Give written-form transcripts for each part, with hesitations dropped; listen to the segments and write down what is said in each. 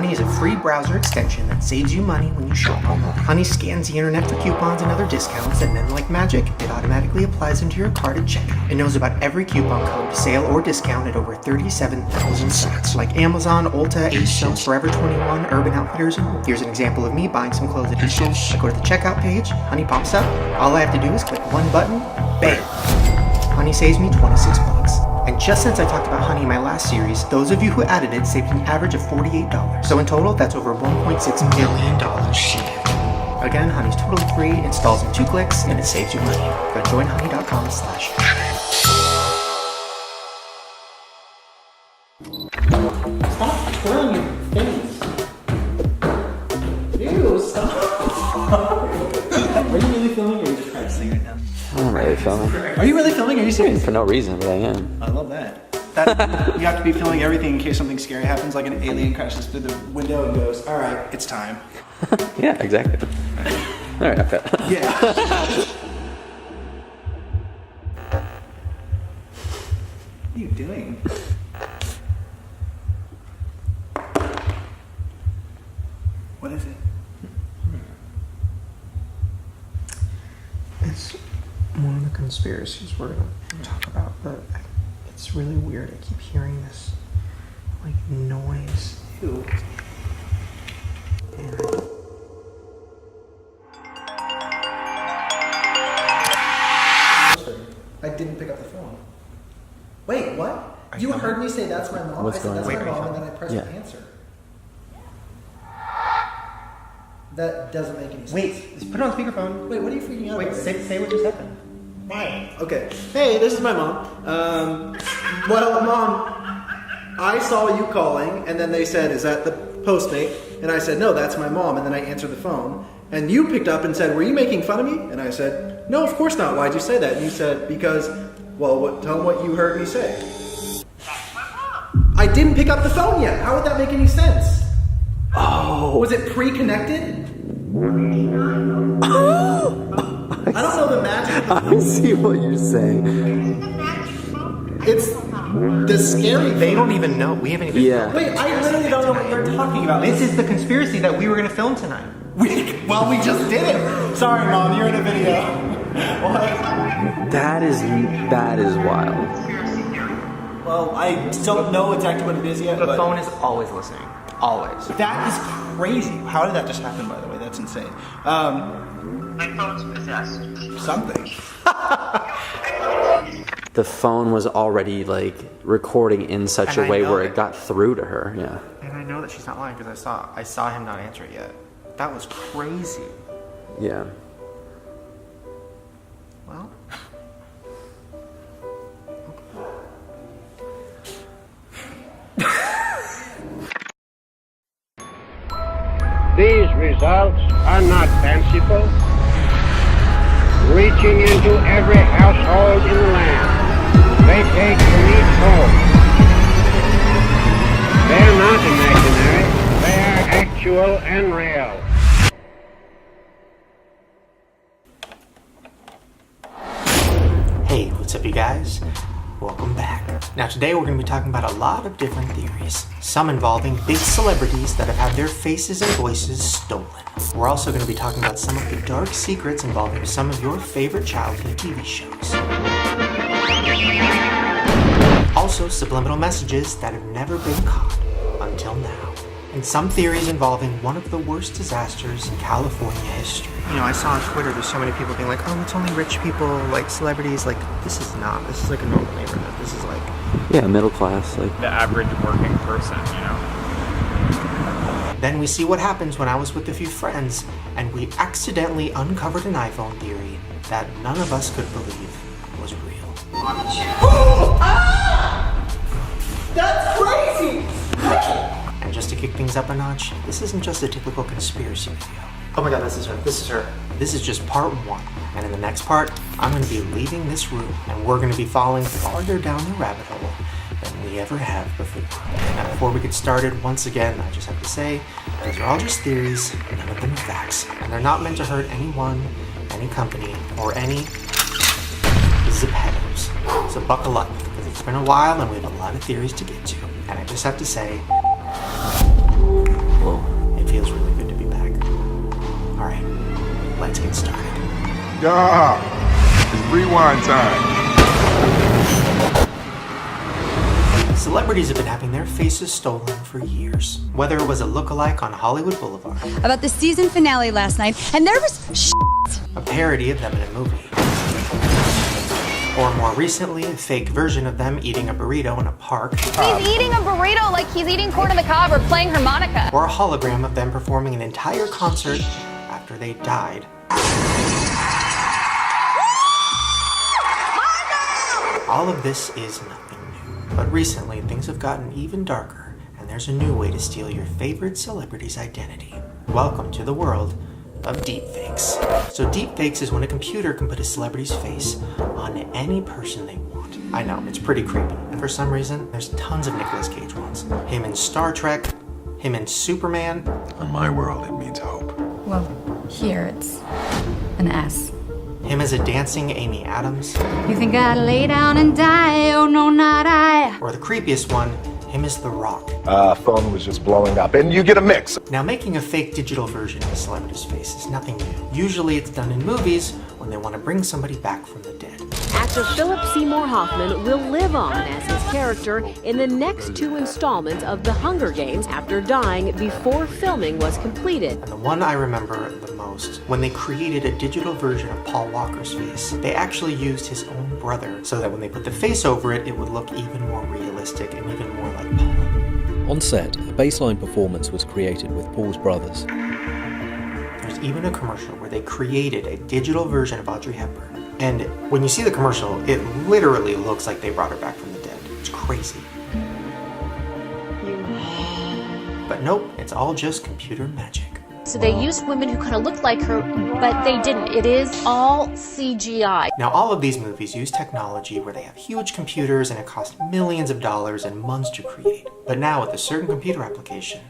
Honey is a free browser extension that saves you money when you shop online. Honey scans the internet for coupons and other discounts, and then like magic, it automatically applies them to your card at checkout. It knows about every coupon code, sale, or discount at over 37,000 sites, like Amazon, Ulta, ASOS, Forever 21, Urban Outfitters, and more. Here's an example of me buying some clothes at ASOS. I go to the checkout page, Honey pops up, all I have to do is click one button, bam! Honey saves me 26 bucks. And just since I talked about Honey in my last series, those of you who added it saved an average of $48. So in total, that's over $1.6 million saved. Again, Honey's totally free, installs in 2 clicks, and it saves you money. Go to joinhoney.com/. Stop twirling your face. Ew, stop. Are you really filming or are you just practicing right now? I'm really filming. Are you really filming? Are you serious? For no reason, but I am. I love that. You have to be filming everything in case something scary happens, like an alien crashes through the window and goes, all right, it's time. Yeah, exactly. All right, okay. Yeah. What are you doing? What is it? It's one of the conspiracies we're going to talk about, but it's really weird. I keep hearing this, like, noise. Ew. And I didn't pick up the phone. Wait, what? You heard me say that's my mom? What's I said that's going my on? mom, and then I pressed answer. That doesn't make any sense. Wait, put it on speakerphone. Wait, what are you freaking out Wait, about? say what just happened. Why? Okay. Hey, this is my mom. Well, Mom, I saw you calling, and then they said, is that the postmate? And I said, no, that's my mom. And then I answered the phone. And you picked up and said, were you making fun of me? And I said, no, of course not. Why'd you say that? And you said, because, well, tell them what you heard me say. That's my mom. I didn't pick up the phone yet. How would that make any sense? Oh. Was it pre-connected? I don't know the magic. I see what you're saying. It's the scary thing. They don't even know. We haven't even. Yeah. Wait, I literally don't know what you're talking about. This is the conspiracy that we were going to film tonight. We just did it. Sorry, Mom, you're in a video. What? That is wild. Well, I don't know exactly what it is yet. The but phone is always listening. Always. that is crazy. How did that just happen, by the way? That's insane. My phone's possessed. Something. The phone was already like recording in such And a I way know where that- it got through to her. Yeah. And I know that she's not lying because I saw him not answer it yet. That was crazy. Yeah. Well. These results are not fanciful. Reaching into every household in the land, they take from each home. They're not imaginary, they are actual and real. Hey, what's up, you guys? Welcome back. Now, today we're going to be talking about a lot of different theories, some involving big celebrities that have had their faces and voices stolen. We're also going to be talking about some of the dark secrets involving some of your favorite childhood TV shows. Also, subliminal messages that have never been caught until now. And some theories involving one of the worst disasters in California history. You know, I saw on Twitter there's so many people being like, oh, it's only rich people, like celebrities. Like, this is not. This is like a normal neighborhood. This is like... Yeah, middle class. Like the average working person, you know? Then we see what happens when I was with a few friends and we accidentally uncovered an iPhone theory that none of us could believe was real. That's crazy! And just to kick things up a notch, this isn't just a typical conspiracy video. Oh my god, this is her. This is her. This is just part one. And in the next part, I'm going to be leaving this room and we're going to be falling farther down the rabbit hole than we ever have before. Now, before we get started, once again, I just have to say, these are all just theories, none of them are facts. And they're not meant to hurt anyone, any company, or any Zeppettos. So buckle up, because it's been a while and we have a lot of theories to get to. And I just have to say, Yeah, it's rewind time. Celebrities have been having their faces stolen for years. Whether it was a lookalike on Hollywood Boulevard, About the season finale last night, and there was a parody of them in a movie, or more recently, a fake version of them eating a burrito in a park, He's eating a burrito like he's eating corn on the cob or playing harmonica. or a hologram of them performing an entire concert after they died. All of this is nothing new, but recently things have gotten even darker, and there's a new way to steal your favorite celebrity's identity. Welcome to the world of deepfakes. So deepfakes is when a computer can put a celebrity's face on any person they want. I know, it's pretty creepy, and for some reason, there's tons of Nicolas Cage ones. Him in Star Trek, him in Superman. In my world, it means hope. well, here it's an S. Him as a dancing Amy Adams. You think I'd lay down and die? Oh no, not I. Or the creepiest one, him as The Rock. Phone was just blowing up, and you get a mix. Now, making a fake digital version of a celebrity's face is nothing new. Usually it's done in movies when they want to bring somebody back from the dead. Actor Philip Seymour Hoffman will live on as his character in the next 2 installments of The Hunger Games after dying before filming was completed. And the one I remember the most, when they created a digital version of Paul Walker's face, they actually used his own brother so that when they put the face over it, it would look even more realistic and even more like Paul. On set, a baseline performance was created with Paul's brothers. There's even a commercial where they created a digital version of Audrey Hepburn. And when you see the commercial, it literally looks like they brought her back from the dead. It's crazy. But nope, it's all just computer magic. So they used women who kind of looked like her, but they didn't. It is all CGI. Now, all of these movies use technology where they have huge computers and it costs millions of dollars and months to create. But now with a certain computer application,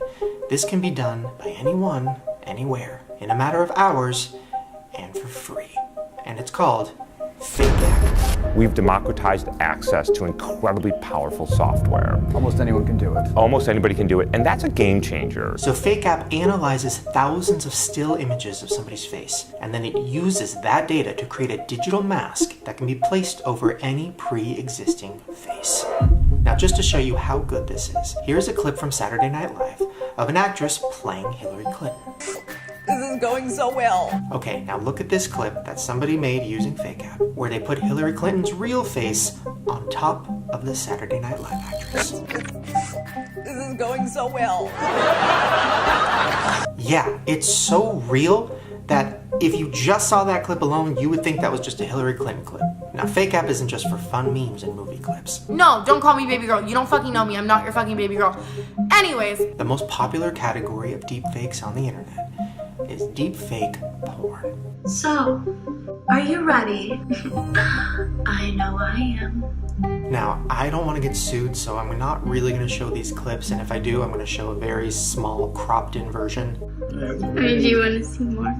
this can be done by anyone, anywhere, in a matter of hours, and for free. And it's called FakeApp. We've democratized access to incredibly powerful software. Almost anyone can do it. Almost anybody can do it, and that's a game changer. So FakeApp analyzes thousands of still images of somebody's face, and then it uses that data to create a digital mask that can be placed over any pre-existing face. Now, just to show you how good this is, here's a clip from Saturday Night Live of an actress playing Hillary Clinton. This is going so well. Okay, now look at this clip that somebody made using FakeApp, where they put Hillary Clinton's real face on top of the Saturday Night Live actress. This is going so well. Yeah, it's so real that if you just saw that clip alone, you would think that was just a Hillary Clinton clip. Now, FakeApp isn't just for fun memes and movie clips. No, don't call me baby girl. You don't fucking know me. I'm not your fucking baby girl. Anyways. The most popular category of deepfakes on the internet is deepfake porn. So, are you ready? I know I am. Now, I don't want to get sued, so I'm not really going to show these clips, and if I do, I'm going to show a very small, cropped-in version. Or do you want to see more?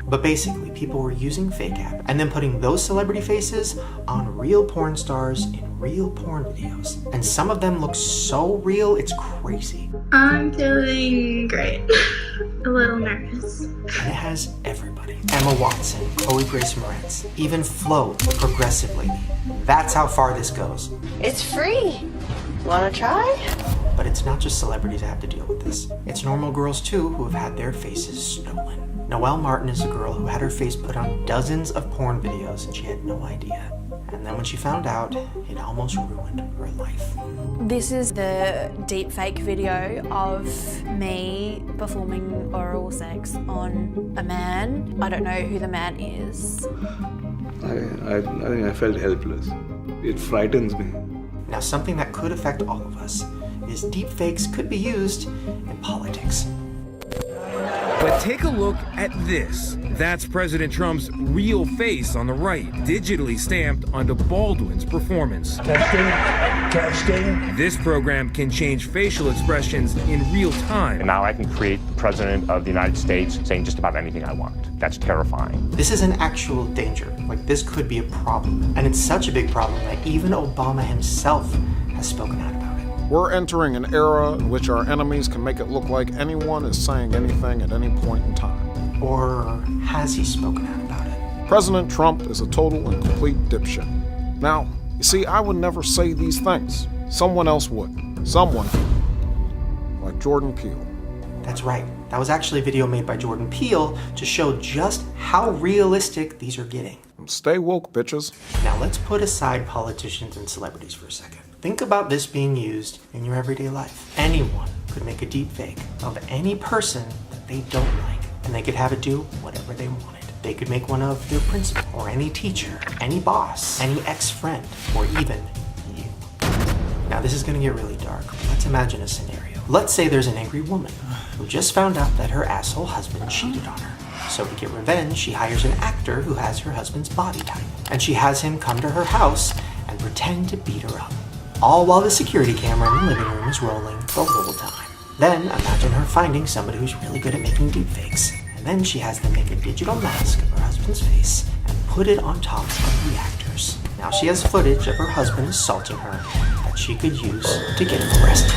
But basically, people were using FakeApp and then putting those celebrity faces on real porn stars in real porn videos. And some of them look so real, it's crazy. I'm feeling great. A little nervous. And it has everybody. Emma Watson, Chloe Grace Moretz, even Flo, the Progressive Lady. That's how far this goes. It's free. Wanna try? But it's not just celebrities that have to deal with this. It's normal girls too who have had their faces stolen. Noelle Martin is a girl who had her face put on dozens of porn videos and she had no idea. And then when she found out, it almost ruined her life. This is the deepfake video of me performing oral sex on a man. I don't know who the man is. I think I felt helpless. It frightens me. Now, something that could affect all of us is deepfakes could be used in politics. But take a look at this. That's President Trump's real face on the right, digitally stamped onto Baldwin's performance. Testing. This program can change facial expressions in real time. And now I can create the President of the United States saying just about anything I want. That's terrifying. This is an actual danger. Like, this could be a problem. And it's such a big problem that even Obama himself has spoken out about it. We're entering an era in which our enemies can make it look like anyone is saying anything at any point in time. Or has he spoken out about it? President Trump is a total and complete dipshit. Now, you see, I would never say these things. Someone else would. Someone like Jordan Peele. That's right. That was actually a video made by Jordan Peele to show just how realistic these are getting. Stay woke, bitches. Now let's put aside politicians and celebrities for a second. Think about this being used in your everyday life. Anyone could make a deep fake of any person that they don't like, and they could have it do whatever they wanted. They could make one of their principal, or any teacher, any boss, any ex-friend, or even you. Now this is gonna get really dark. Let's imagine a scenario. Let's say there's an angry woman who just found out that her asshole husband cheated on her. So to get revenge, she hires an actor who has her husband's body type, and she has him come to her house and pretend to beat her up. All while the security camera in the living room is rolling the whole time. Then imagine her finding somebody who's really good at making deepfakes, and then she has them make a digital mask of her husband's face and put it on top of the actor's. Now she has footage of her husband assaulting her that she could use to get him arrested.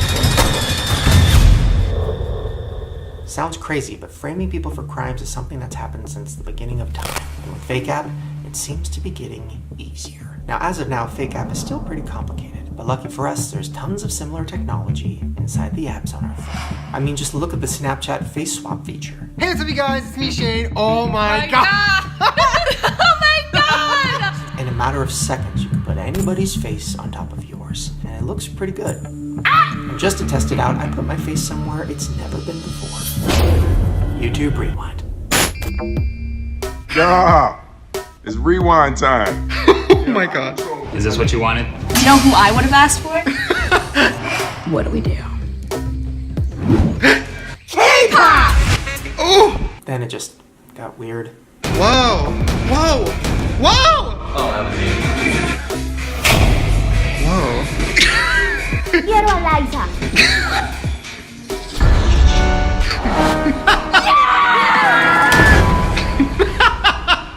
Sounds crazy, but framing people for crimes is something that's happened since the beginning of time. And with Fake App, it seems to be getting easier. Now, as of now, Fake App is still pretty complicated, but lucky for us, there's tons of similar technology inside the apps on our phone. I mean, just look at the Snapchat face swap feature. Hey, what's up, you guys? It's me, Shane. Oh my god! Oh my god! In a matter of seconds, you can put anybody's face on top of yours, and it looks pretty good. And just to test it out, I put my face somewhere it's never been before. YouTube Rewind. Yeah, it's rewind time. Oh my god. Is this what you wanted? You know who I would have asked for? What do we do? K-pop! Oh! Then it just got weird. Whoa! Whoa! Whoa! Oh, that was me. Whoa. Quiero a Liza.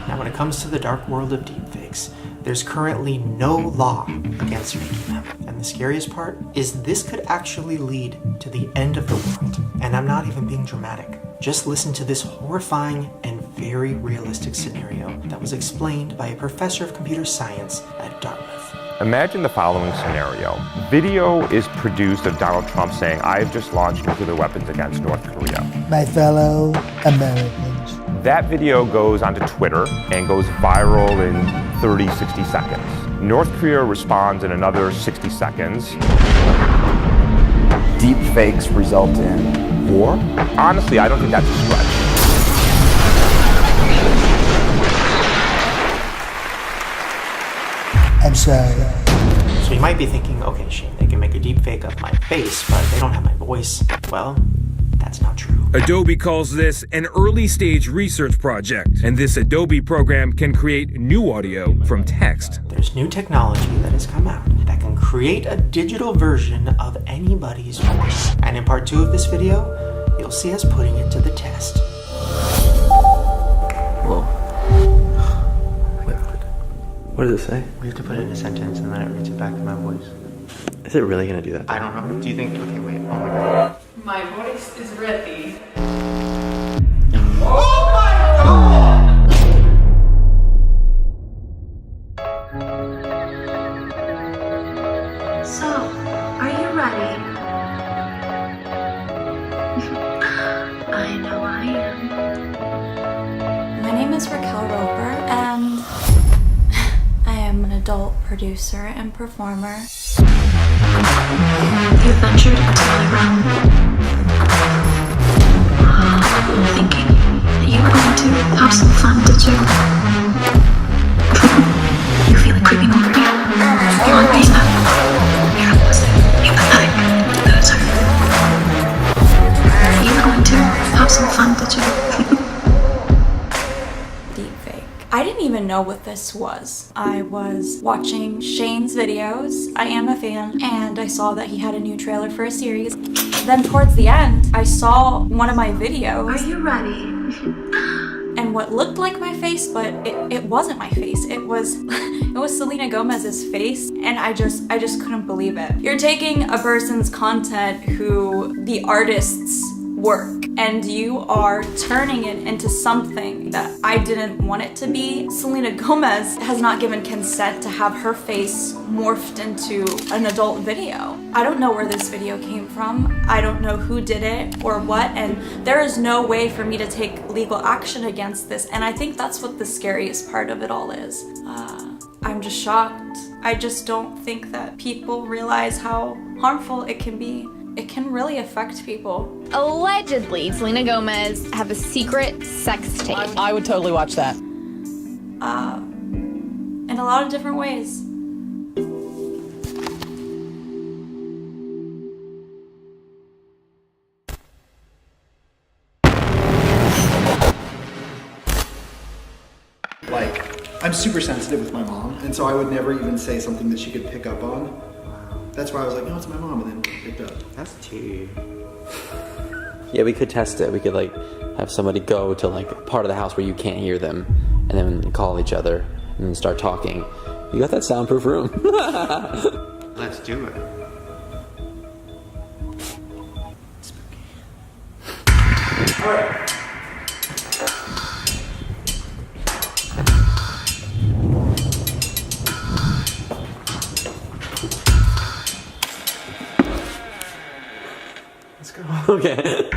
Now, when it comes to the dark world of deepfakes, there's currently no law against making them. And the scariest part is this could actually lead to the end of the world. And I'm not even being dramatic. Just listen to this horrifying and very realistic scenario that was explained by a professor of computer science at Dartmouth. Imagine the following scenario. Video is produced of Donald Trump saying, "I've just launched nuclear weapons against North Korea." My fellow Americans. That video goes onto Twitter and goes viral in 30, 60 seconds. North Korea responds in another 60 seconds. Deep fakes result in war? Honestly, I don't think that's a stretch. I'm sorry. So you might be thinking, okay, Shane, they can make a deepfake of my face, but they don't have my voice. Well, that's not true. Adobe calls this an early stage research project, and this Adobe program can create new audio from text. There's new technology that has come out that can create a digital version of anybody's voice. And in part 2 of this video, you'll see us putting it to the test. Whoa. What does it say? We have to put it in a sentence and then it reads it back in my voice. Is it really gonna do that? I don't know. Do you think? Okay, wait. Oh my god. My voice is ready. Oh my god! So, are you ready? I know I am. My name is Raquel Roper, and I am an adult producer and performer. You ventured into my realm. Thinking that you were going to have some fun, did you? You feeling creepy already? You want me now? You're upset. You pathetic. Loser. You were going to have some fun, did you? Deepfake. I didn't even know what this was. I was watching Shane's videos. I am a fan, and I saw that he had a new trailer for a series. Then towards the end, I saw one of my videos. Are you ready? And what looked like my face, but it wasn't my face. It was Selena Gomez's face, and I just couldn't believe it. You're taking a person's content who the artists work and you are turning it into something that I didn't want it to be. Selena Gomez has not given consent to have her face morphed into an adult video. I don't know where this video came from. I don't know who did it or what, and there is no way for me to take legal action against this, and I think that's what the scariest part of it all is. I'm just shocked. I just don't think that people realize how harmful it can be. It can really affect people. Allegedly, Selena Gomez have a secret sex tape. I would totally watch that. In a lot of different ways. Like, I'm super sensitive with my mom, and so I would never even say something that she could pick up on. That's why I was like, no, it's my mom, and then picked up. That's tea. Yeah, we could test it. We could like have somebody go to like part of the house where you can't hear them, and then call each other and then start talking. You got that soundproof room? Let's do it. All right. Let's go. Okay.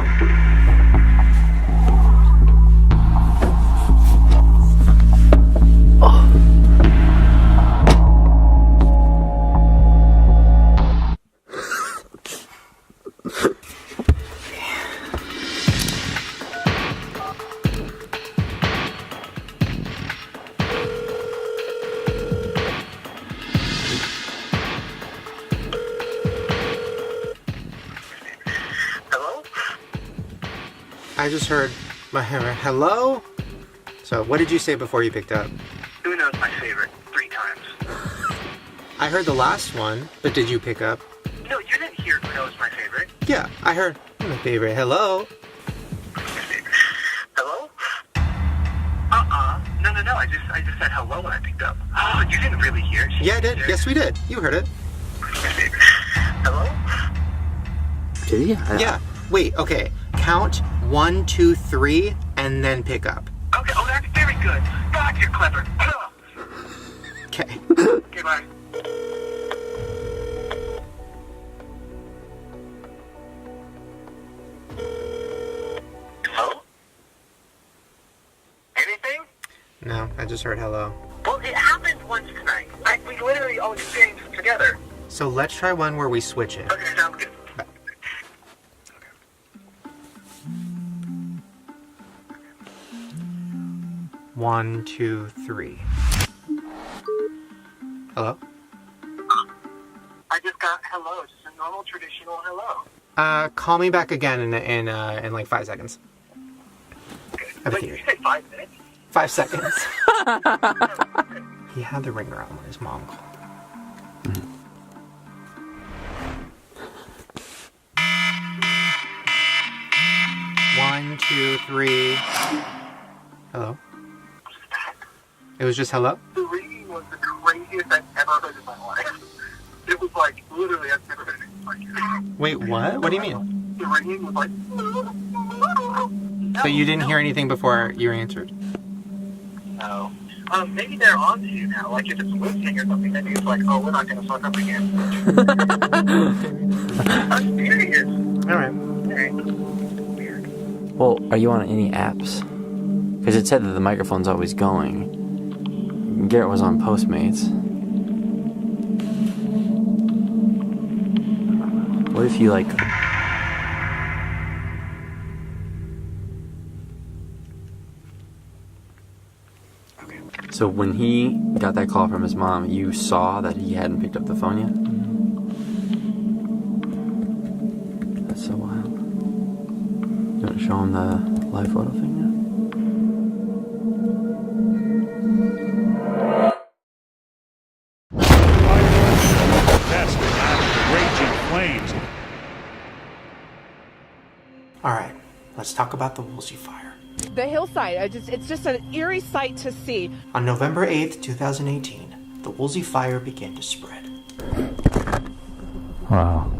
I just heard my hello? So what did you say before you picked up? Who knows my favorite 3 times? I heard the last one, but did you pick up? No, you didn't hear who knows my favorite. Yeah, I heard my favorite hello. Hello? No. I just said hello when I picked up. Oh, you didn't really hear it. Yeah, I did. Yes, we did. You heard it. Hello? Did he? Yeah. Wait, okay. Count 1, 2, 3, and then pick up. Okay, oh, that's very good. God, you're clever. Okay. Okay, bye. Hello? Anything? No, I just heard hello. Well, it happened once tonight. We literally all experienced it together. So let's try one where we switch it. Okay, sounds good. 1, 2, 3. Hello? I just got hello, just a normal traditional hello. Call me back again in like 5 seconds. Wait, did you say 5 minutes? 5 seconds. He had the ringer on when his mom called. 1, 2, 3. Hello? It was just hello? The ringing was the craziest I've ever heard in my life. It was like, literally, I've never heard anything like it. Wait, what? What do you mean? The ringing was like... So you didn't hear anything before you answered? No. Maybe they're on to you now. Like, if it's listening or something, maybe it's like, oh, we're not going to fuck up again. I'm serious. Alright. Weird. Well, are you on any apps? Because it said that the microphone's always going. Garrett was on Postmates. What if you like... Okay. So when he got that call from his mom, you saw that he hadn't picked up the phone yet? That's so wild. You want to show him the live photo thing now? Alright, let's talk about the Woolsey fire. The hillside, it's just an eerie sight to see. On November 8th, 2018, the Woolsey fire began to spread. Wow.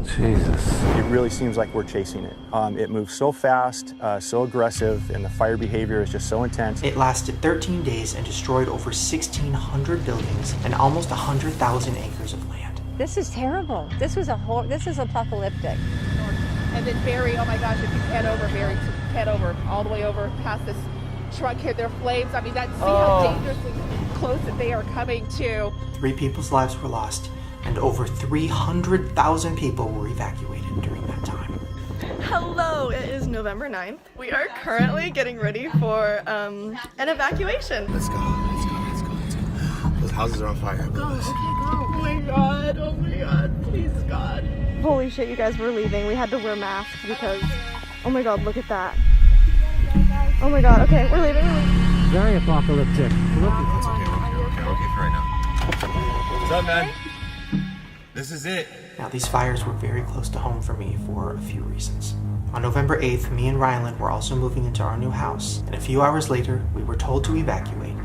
Jesus. It really seems like we're chasing it. It moves so fast, so aggressive, and the fire behavior is just so intense. It lasted 13 days and destroyed over 1,600 buildings and almost 100,000 acres of land. This is terrible. This is apocalyptic. And then Barry, oh my gosh, if you head over all the way over past this truck here, there are flames. I mean, see how dangerously close that they are coming to. 3 people's lives were lost, and over 300,000 people were evacuated during that time. Hello, it is November 9th. We are currently getting ready for an evacuation. Let's go. Those houses are on fire. Go, okay, go. Oh my god, please God. Holy shit, you guys, we're leaving. We had to wear masks because, oh my god, look at that. Oh my god, okay, we're leaving. Very apocalyptic. It's okay for right now. What's up, man? This is it. Now, these fires were very close to home for me for a few reasons. On November 8th, me and Rylan were also moving into our new house, and a few hours later, we were told to evacuate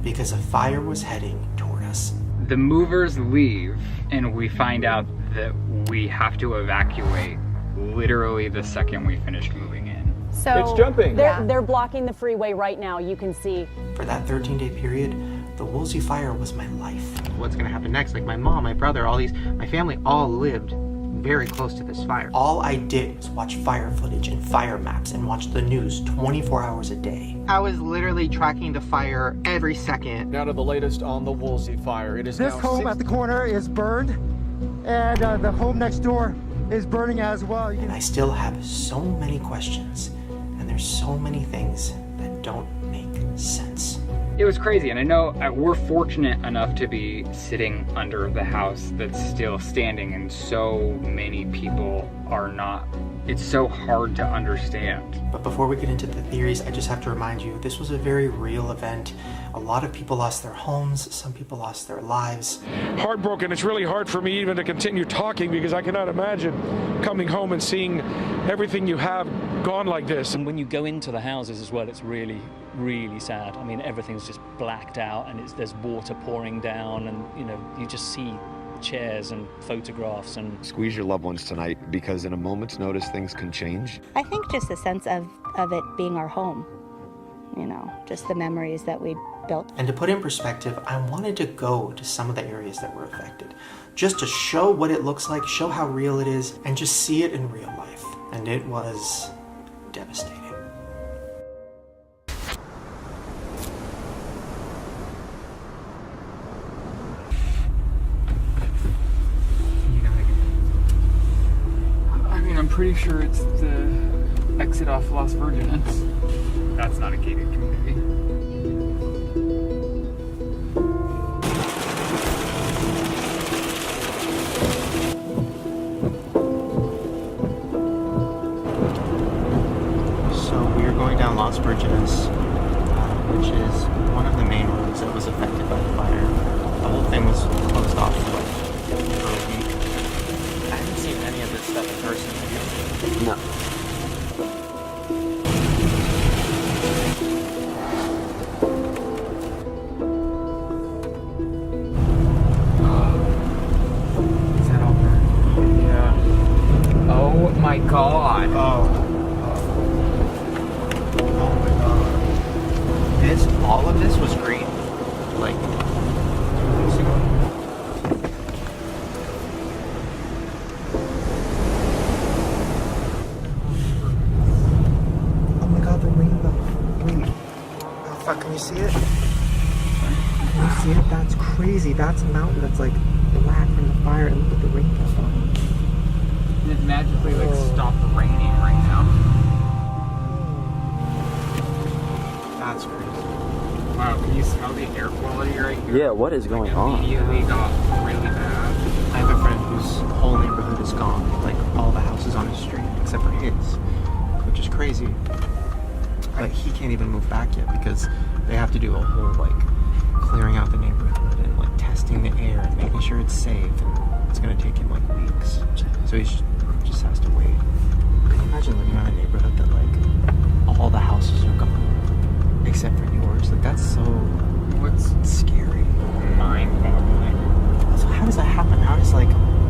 because a fire was heading toward us. The movers leave, and we find out that we have to evacuate literally the second we finished moving in. So it's jumping. They're blocking the freeway right now. You can see. For that 13-day period, the Woolsey fire was my life. What's gonna happen next? Like my mom, my brother, my family all lived very close to this fire. All I did was watch fire footage and fire maps and watch the news 24 hours a day. I was literally tracking the fire every second. Now to the latest on the Woolsey fire. It is this home at the corner is burned, and the home next door is burning as well. And I still have so many questions, and there's so many things that don't make sense. It was crazy, and I know we're fortunate enough to be sitting under the house that's still standing, and so many people are not. It's so hard to understand. But before we get into the theories, I just have to remind you, this was a very real event. A lot of people lost their homes, some people lost their lives. Heartbroken. It's really hard for me even to continue talking because I cannot imagine coming home and seeing everything you have gone like this. And when you go into the houses as well, it's really, really sad. I mean, everything's just blacked out, and there's water pouring down, and you just see chairs and photographs. And squeeze your loved ones tonight, because in a moment's notice things can change. I think just the sense of it being our home, just the memories that we built. And to put in perspective, I wanted to go to some of the areas that were affected, just to show what it looks like, show how real it is, and just see it in real life. And it was devastating. I'm pretty sure it's the exit off Las Virgenes. That's not a gated community. So we are going down Las Virgenes, which is one of the main roads that was affected by the fire. The whole thing was closed off for a week. I haven't seen any of this stuff in person. No. Is that all burned? Yeah. Oh my god. Oh my god. All of this was green. Like, 2 weeks ago. Can you see it? Can you see it? That's crazy. That's a mountain that's like black from the fire, and look at the rainbow. It magically stopped raining right now. That's crazy. Wow, can you smell the air quality right here? Yeah, what is going on? Immediately got really bad. I have a friend whose whole neighborhood is gone. Like all the houses on his street except for his, which is crazy. But he can't even move back yet because they have to do a whole clearing out the neighborhood and testing the air and making sure it's safe, and it's gonna take him weeks. So he just has to wait. Can you imagine living in a neighborhood that all the houses are gone except for yours? That's so scary. Mind-boggling. So how does that happen? How does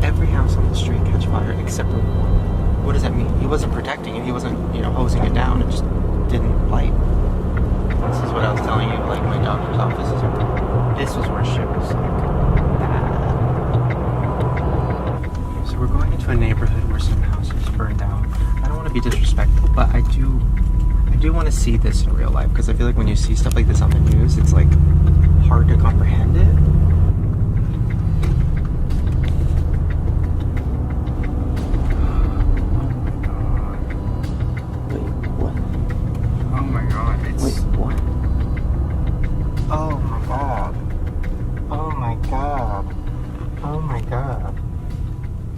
every house on the street catch fire except for one. What does that mean? He wasn't protecting it. He wasn't, hosing it down. It just didn't light. This is what I was telling you. Like my doctor's office is. This was where shit was like bad. So we're going into a neighborhood where some houses burned down. I don't want to be disrespectful, but I do want to see this in real life because I feel like when you see stuff like this on the news, it's like hard to comprehend it. Oh my god, it's... Wait, what? Oh my god. Oh my god. Oh my god.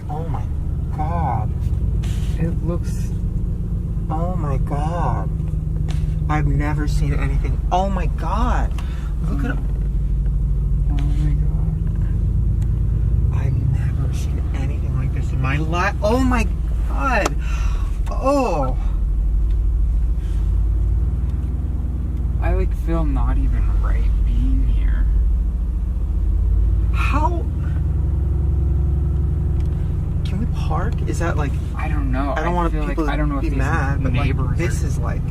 Oh my god. It looks... Oh my god. I've never seen anything. Oh my god. Look at... Oh my god. I've never seen anything like this in my life. Oh my god. Oh. I like feel not even right being here. How? Can we park? Is that like... I don't know. I don't want feel people like, I don't know to if be these mad, but like, neighbors this is like...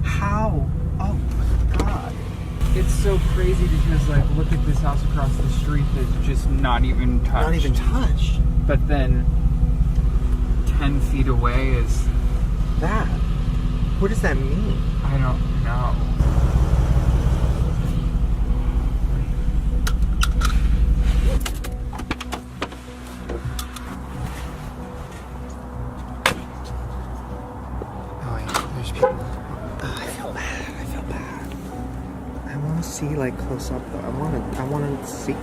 How? Oh my god. It's so crazy because like look at this house across the street that's just not even touched. Not even touched. But then 10 feet away is that. What does that mean? I don't know. Oh yeah, there's people. Oh, I feel bad. I feel bad. I want to see like close up though. I want to see it.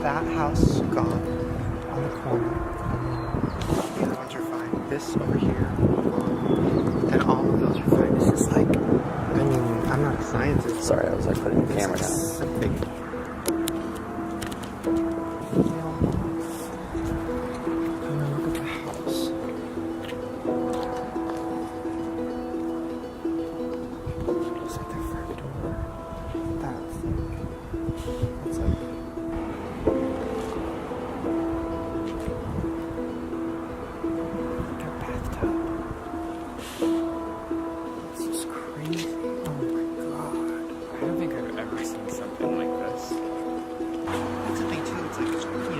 That house is gone on the corner, and the other ones are fine. This over here, and all of those are fine. This is like, I mean, I'm not a scientist. Sorry, I was like putting the camera down. Something. Look at the house. It's like their front door. That's like.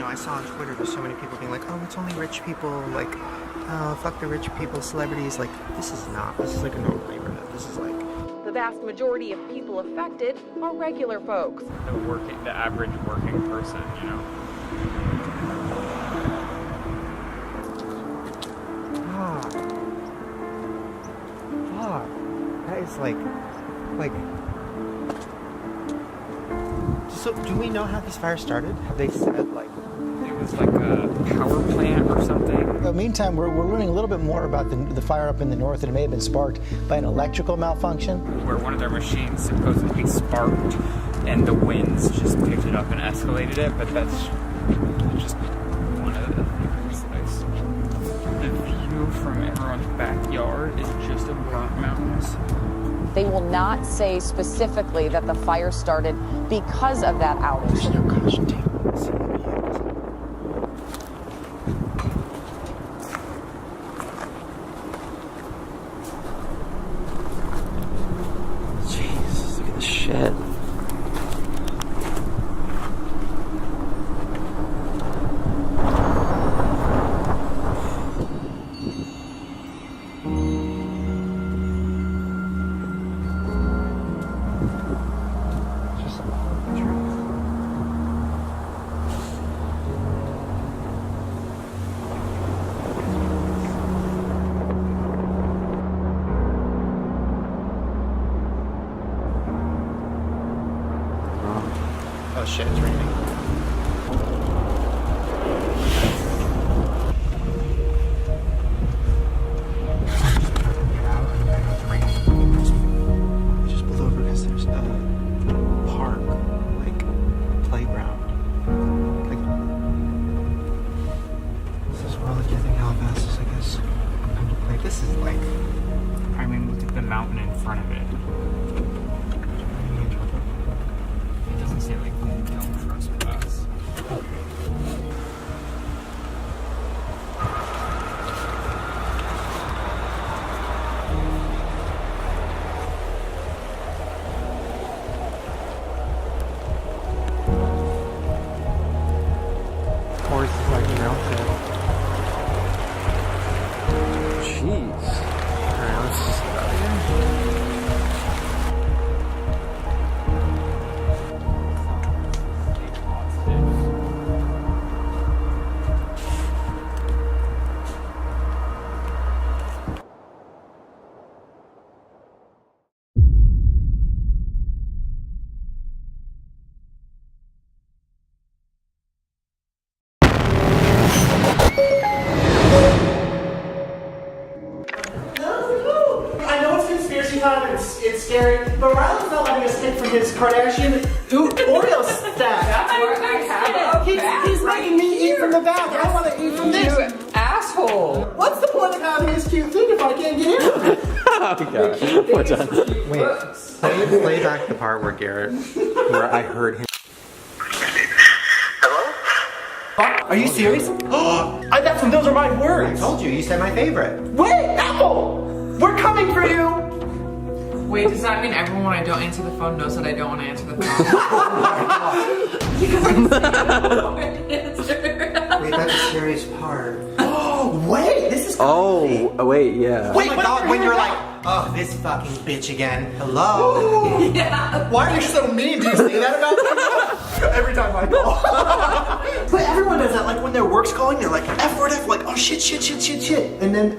I saw on Twitter there's so many people being like, oh, it's only rich people, like, oh, fuck the rich people, celebrities. Like, this is like a normal neighborhood. This is like... The vast majority of people affected are regular folks. The average working person, you know. Fuck. That is like... So, do we know how these fires started? Have they said, like... It was like a power plant or something. Meantime, we're learning a little bit more about the fire up in the north, and it may have been sparked by an electrical malfunction. Where one of their machines supposedly sparked, and the winds just picked it up and escalated it, but that's just one of the things. The view from everyone's backyard is just a burnt mountains. They will not say specifically that the fire started because of that outage. There's no caution tape. Jesus, look at the shit. shit, it's raining. Just pulled over because there's a park, like playground. Like, this is where all the kids in Calabasas, I guess, come to play. This is like, I mean, look at the mountain in front of it. It doesn't say like don't trust us. Horse is like an outfit. Jeez. Alright, let's just get out of here. I know it's conspiracy time and it's scary, but Riley's not letting us take from his Kardashian Oreo stack. That's where I have it. He's letting me eat from the back. I want to eat from this. You asshole. What's the point of having this cute thing if I can't get in? Okay, we're done. Wait, play back the part where where I heard him. Are you serious? Those are my words. I told you, you said my favorite. Wait, Apple! We're coming for you! Wait, does that mean everyone when I don't answer the phone knows that I don't want to answer the phone? Wait, that's the scariest part. Oh, wait, this is crazy. Oh, wait, yeah. Oh my god, when you're like, oh, this fucking bitch again. Hello. Yeah. Why are you so mean? Do you say that about me? Every time I call. But everyone does that. Like when their work's calling, they're like, F word, F, like, oh shit. And then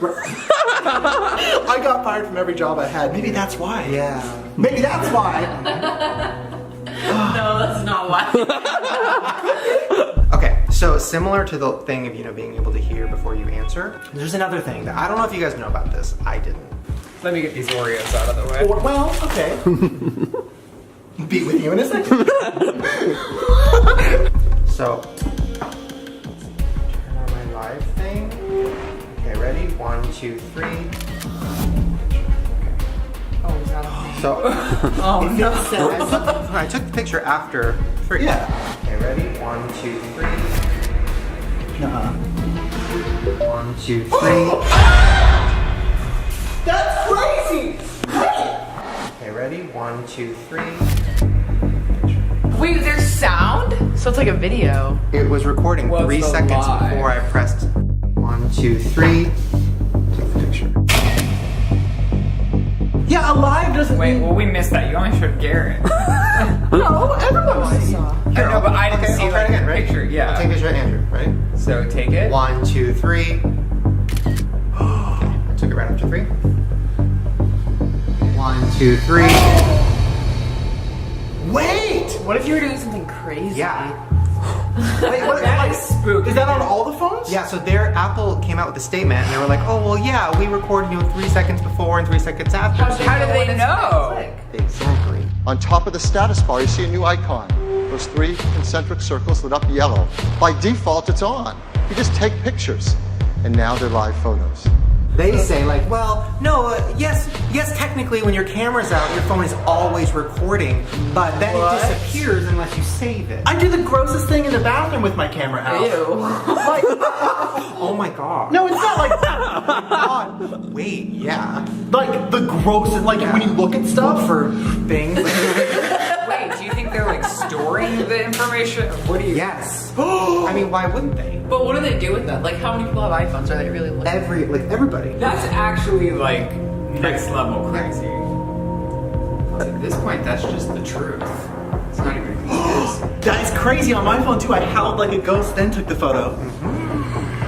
I got fired from every job I had. Maybe that's why. Yeah. Maybe that's why. No, that's not why. Okay, so similar to the thing of, you know, being able to hear before you answer, there's another thing that I don't know if you guys know about this. I didn't. Let me get these Oreos out of the way. Well, okay. Be with you in a second. So, turn on my live thing. Okay, ready? 1, 2, 3. Oh, is that okay? So, oh no. I took the picture after 3. Yeah. Okay, ready? 1, 2, 3. Nuh-uh. 1, 2, 3. That's crazy! Okay, ready? 1, 2, 3. Wait, there's sound? So it's like a video. It was recording 3 seconds before I pressed 1, 2, 3. Take the picture. Yeah, alive doesn't Wait, mean... well, we missed that. You only showed Garrett. No, everyone saw. I know, but I didn't see I'll try like it again, the right? picture. Yeah. I'll take a picture of Andrew, right? So take it. 1, 2, 3. I took it right after 3. 1, 2, 3. Wait! What if you were doing something crazy? Yeah. Wait, what, That is spooky. Is that on all the phones? Yeah, so Apple came out with a statement and they were like, oh, well, yeah, we recorded you 3 seconds before and 3 seconds after. How did they know? Exactly. On top of the status bar, you see a new icon. Those 3 concentric circles lit up yellow. By default, it's on. You just take pictures. And now they're live photos. They say like, well, no, yes, technically when your camera's out, your phone is always recording, but then it disappears unless you save it. I do the grossest thing in the bathroom with my camera out. Ew. Like, oh my god. no, it's not like that. Oh my god. Wait, yeah. Like the grossest, like when you look at stuff for things. Wait, do you think they're like storing the information? What do you? Yes. I mean, why wouldn't they? But what do they do with that? Like, how many people have iPhones? Are they really like Everybody. That's actually like next level crazy. At this point, that's just the truth. It's not even conspiracy. That is crazy. On my phone too, I howled like a ghost, then took the photo.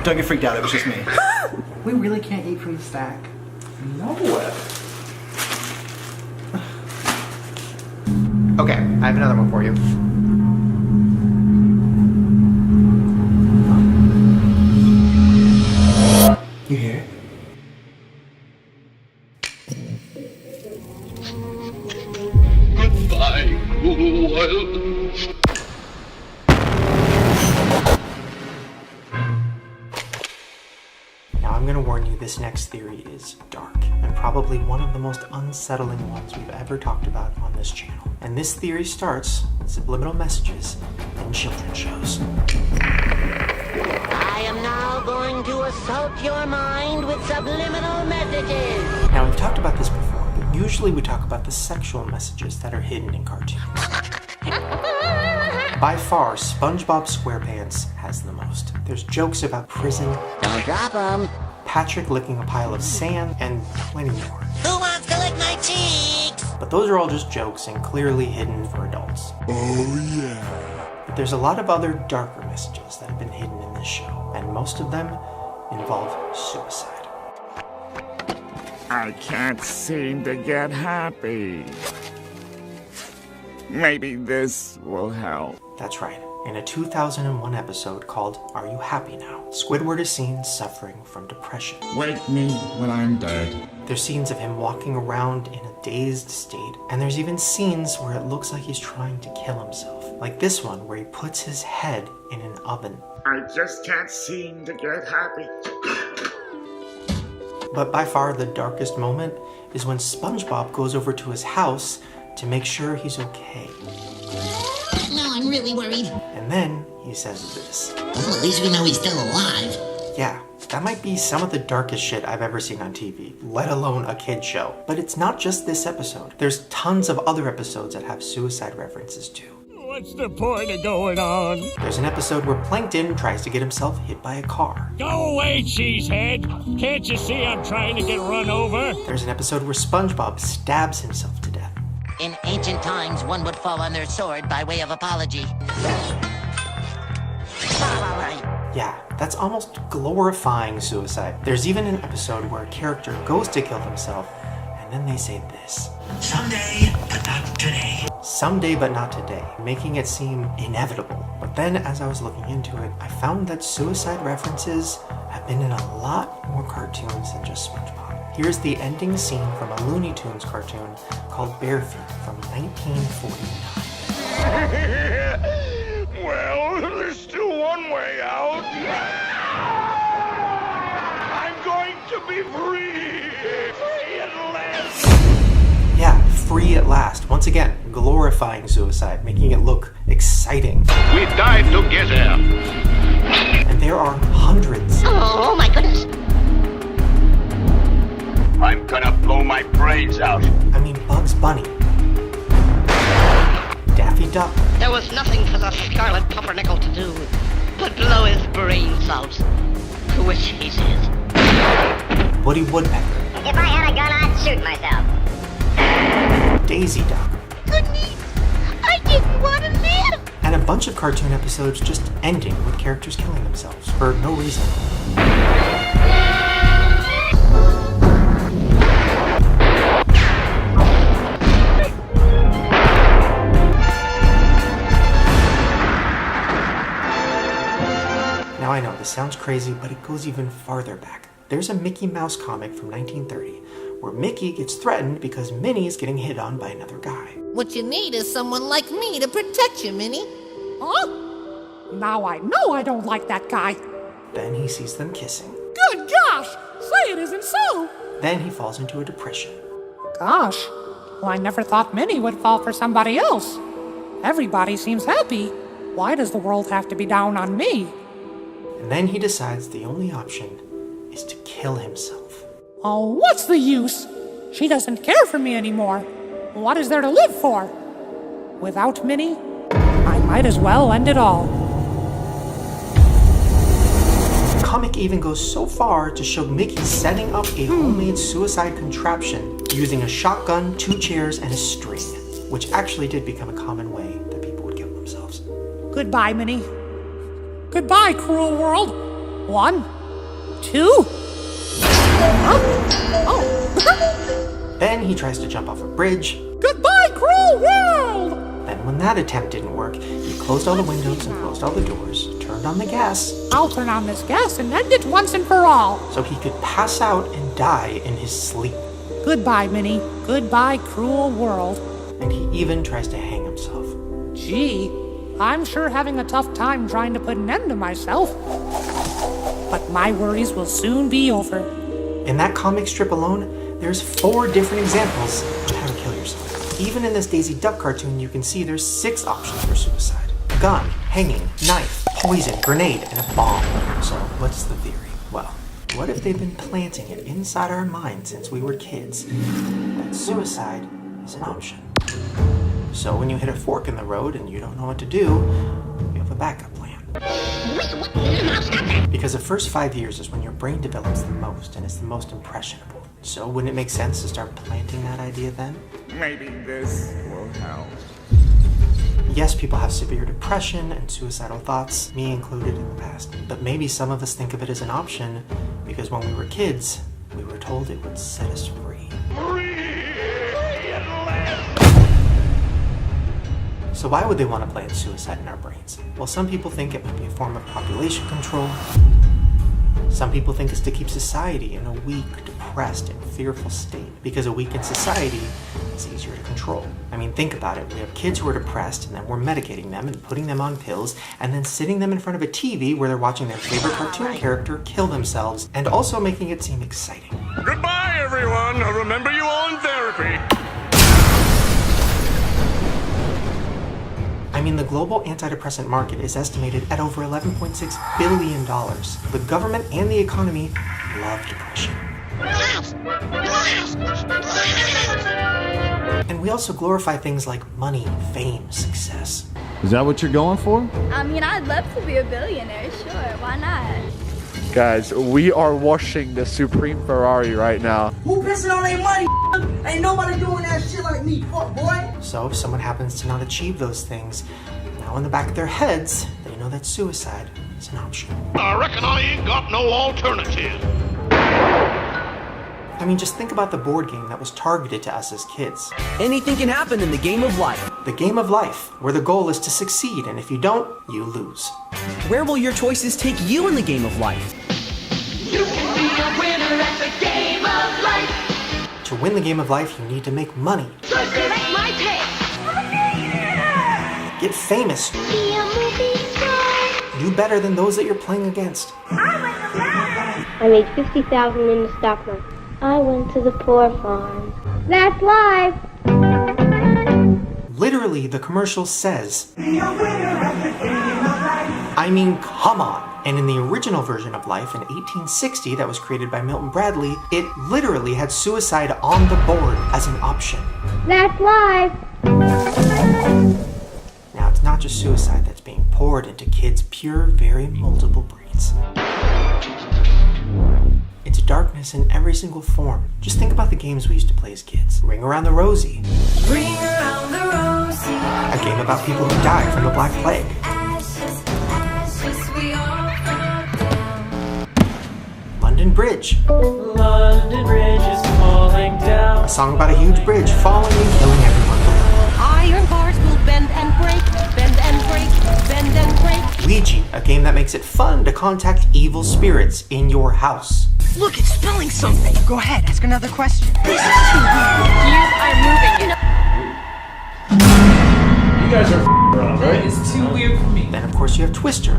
Don't get freaked out. It was just me. We really can't eat from the stack. No. Okay, I have another one for you. gonna warn you, this next theory is dark, and probably one of the most unsettling ones we've ever talked about on this channel. And this theory starts with subliminal messages in children's shows. I am now going to assault your mind with subliminal messages. Now, we've talked about this before, but usually we talk about the sexual messages that are hidden in cartoons. By far, SpongeBob SquarePants has the most. There's jokes about prison, don't drop 'em, Patrick licking a pile of sand, and plenty more. Who wants to lick my cheeks? But those are all just jokes and clearly hidden for adults. Oh yeah. But there's a lot of other darker messages that have been hidden in this show, and most of them involve suicide. I can't seem to get happy. Maybe this will help. That's right. In a 2001 episode called Are You Happy Now?, Squidward is seen suffering from depression. Wake me when I'm dead. There's scenes of him walking around in a dazed state, and there's even scenes where it looks like he's trying to kill himself. Like this one, where he puts his head in an oven. I just can't seem to get happy. But by far the darkest moment is when SpongeBob goes over to his house to make sure he's okay. Now I'm really worried. And then he says this. Well, at least we know he's still alive. Yeah, that might be some of the darkest shit I've ever seen on TV, let alone a kid show. But it's not just this episode. There's tons of other episodes that have suicide references too. What's the point of going on? There's an episode where Plankton tries to get himself hit by a car. Go away, cheesehead. Can't you see I'm trying to get run over? There's an episode where SpongeBob stabs himself to death. In ancient times, one would fall on their sword by way of apology. Yeah, that's almost glorifying suicide. There's even an episode where a character goes to kill himself, and then they say this. Someday, but not today. Someday, but not today, making it seem inevitable. But then, as I was looking into it, I found that suicide references have been in a lot more cartoons than just SpongeBob. Here's the ending scene from a Looney Tunes cartoon called Bare Feet from 1949. Well, there's still one way out. I'm going to be free. Free at last. Yeah, free at last. Once again, glorifying suicide, making it look exciting. We died together. And there are hundreds. Oh my goodness. I'm gonna blow my brains out. I mean, Bugs Bunny. Daffy Duck. There was nothing for the Scarlet Pumpernickel to do but blow his brains out. To which he says, Woody Woodpecker. if I had a gun, I'd shoot myself. Daisy Duck. Goodness, I didn't want to live. And a bunch of cartoon episodes just ending with characters killing themselves for no reason. Now I know this sounds crazy, but it goes even farther back. There's a Mickey Mouse comic from 1930 where Mickey gets threatened because Minnie is getting hit on by another guy. What you need is someone like me to protect you, Minnie. Huh? Now I know I don't like that guy. Then he sees them kissing. Good gosh! Say it isn't so! Then he falls into a depression. Gosh, well, I never thought Minnie would fall for somebody else. Everybody seems happy. Why does the world have to be down on me? And then he decides the only option is to kill himself. Oh, what's the use? She doesn't care for me anymore. What is there to live for? Without Minnie, I might as well end it all. The comic even goes so far to show Mickey setting up a homemade suicide contraption using a shotgun, 2 chairs, and a string, which actually did become a common way that people would kill themselves. Goodbye, Minnie. Goodbye, cruel world. 1, 2. Huh? Oh. Then he tries to jump off a bridge. Goodbye, cruel world! Then when that attempt didn't work, he closed all the windows and closed all the doors, turned on the gas. I'll turn on this gas and end it once and for all. So he could pass out and die in his sleep. Goodbye, Minnie. Goodbye, cruel world. And he even tries to hang himself. Gee, I'm sure having a tough time trying to put an end to myself. But My worries will soon be over. In that comic strip alone, there's 4 different examples on how to kill yourself. Even in this Daisy Duck cartoon, you can see there's 6 options for suicide. A gun, hanging, knife, poison, grenade, and a bomb. So what's the theory? Well, what if they've been planting it inside our minds since we were kids that suicide is an option? So when you hit a fork in the road and you don't know what to do, you have a backup plan. Because the first 5 years is when your brain develops the most and is the most impressionable. So wouldn't it make sense to start planting that idea then? Maybe this will help. Yes, people have severe depression and suicidal thoughts, me included in the past. But maybe some of us think of it as an option because when we were kids, we were told it would set us free. So why would they want to plant suicide in our brains? Well, some people think it might be a form of population control. Some people think it's to keep society in a weak, depressed, and fearful state. Because a weakened society is easier to control. I mean, think about it. We have kids who are depressed, and then we're medicating them and putting them on pills, and then sitting them in front of a TV where they're watching their favorite cartoon character kill themselves, and also making it seem exciting. Goodbye, everyone. I'll remember you all in therapy. I mean, the global antidepressant market is estimated at over $11.6 billion. The government and the economy love depression. And we also glorify things like money, fame, success. Is that what you're going for? I mean, I'd love to be a billionaire, sure, why not? Guys, we are washing the Supreme Ferrari right now. Who pissing on their money? Ain't nobody doing that shit like me, fuck boy. So if someone happens to not achieve those things, now in the back of their heads, they know that suicide is an option. I reckon I ain't got no alternative. I mean, just think about the board game that was targeted to us as kids. Anything can happen in the game of life. The game of life, where the goal is to succeed, and if you don't, you lose. Where will your choices take you in the game of life? You can be a winner at the game of life. To win the game of life, you need to make money. So select my pick. Get famous. Be a movie star. Do better than those that you're playing against. I made $50,000 in the stock market. I went to the poor farm. That's live. Literally, the commercial says, I mean, come on. And in the original version of Life in 1860 that was created by Milton Bradley, it literally had suicide on the board as an option. That's live. Now, it's not just suicide that's being poured into kids' pure, very moldable brains. It's darkness in every single form. Just think about the games we used to play as kids. Ring Around the Rosie. Ring around the rosy. A game about people who died from the Black Plague. Ashes, ashes, we all fall down. London Bridge. London Bridge is falling down. A song about a huge bridge falling and killing everyone below. Iron bars will bend and break, bend and break, bend and break. Ouija, a game that makes it fun to contact evil spirits in your house. Look, it's spelling something. Go ahead, ask another question. This is too weird. You are moving it. You guys are around, right? It's too weird for me. Then, of course, you have Twister.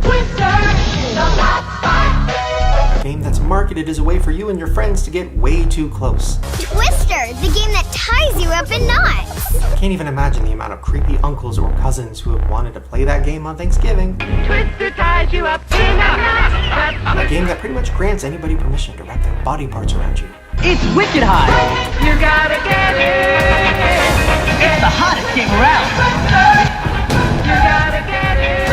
A game that's marketed as a way for you and your friends to get way too close. Twister, the game that ties you up in knots. I can't even imagine the amount of creepy uncles or cousins who have wanted to play that game on Thanksgiving. Twister ties you up in a knot. A game that pretty much grants anybody permission to wrap their body parts around you. It's wicked hot. You gotta get it. It's the hottest game around. You gotta get it.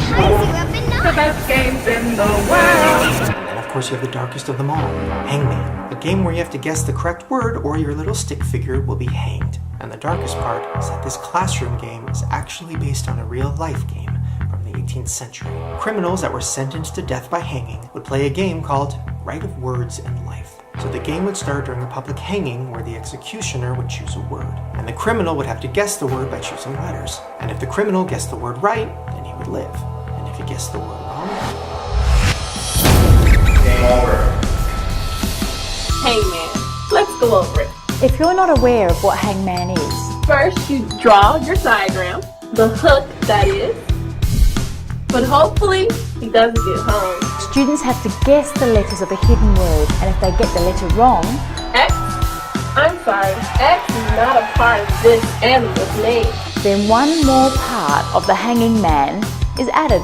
Ties you up in knots. The best games in the world. And then, of course, you have the darkest of them all, Hangman. A game where you have to guess the correct word or your little stick figure will be hanged. And the darkest part is that this classroom game is actually based on a real-life game from the 18th century. Criminals that were sentenced to death by hanging would play a game called Right of Words and Life. So the game would start during a public hanging where the executioner would choose a word. And the criminal would have to guess the word by choosing letters. And if the criminal guessed the word right, then he would live. And if he guessed the word wrong... Game over. Hangman. Let's go over it. If you're not aware of what hangman is, First, you draw your diagram, the hook that is. but hopefully he doesn't get home. Students have to guess the letters of a hidden word, and if they get the letter wrong... X? I'm sorry, X is not a part of this animal's name. Then one more part of the hanging man is added.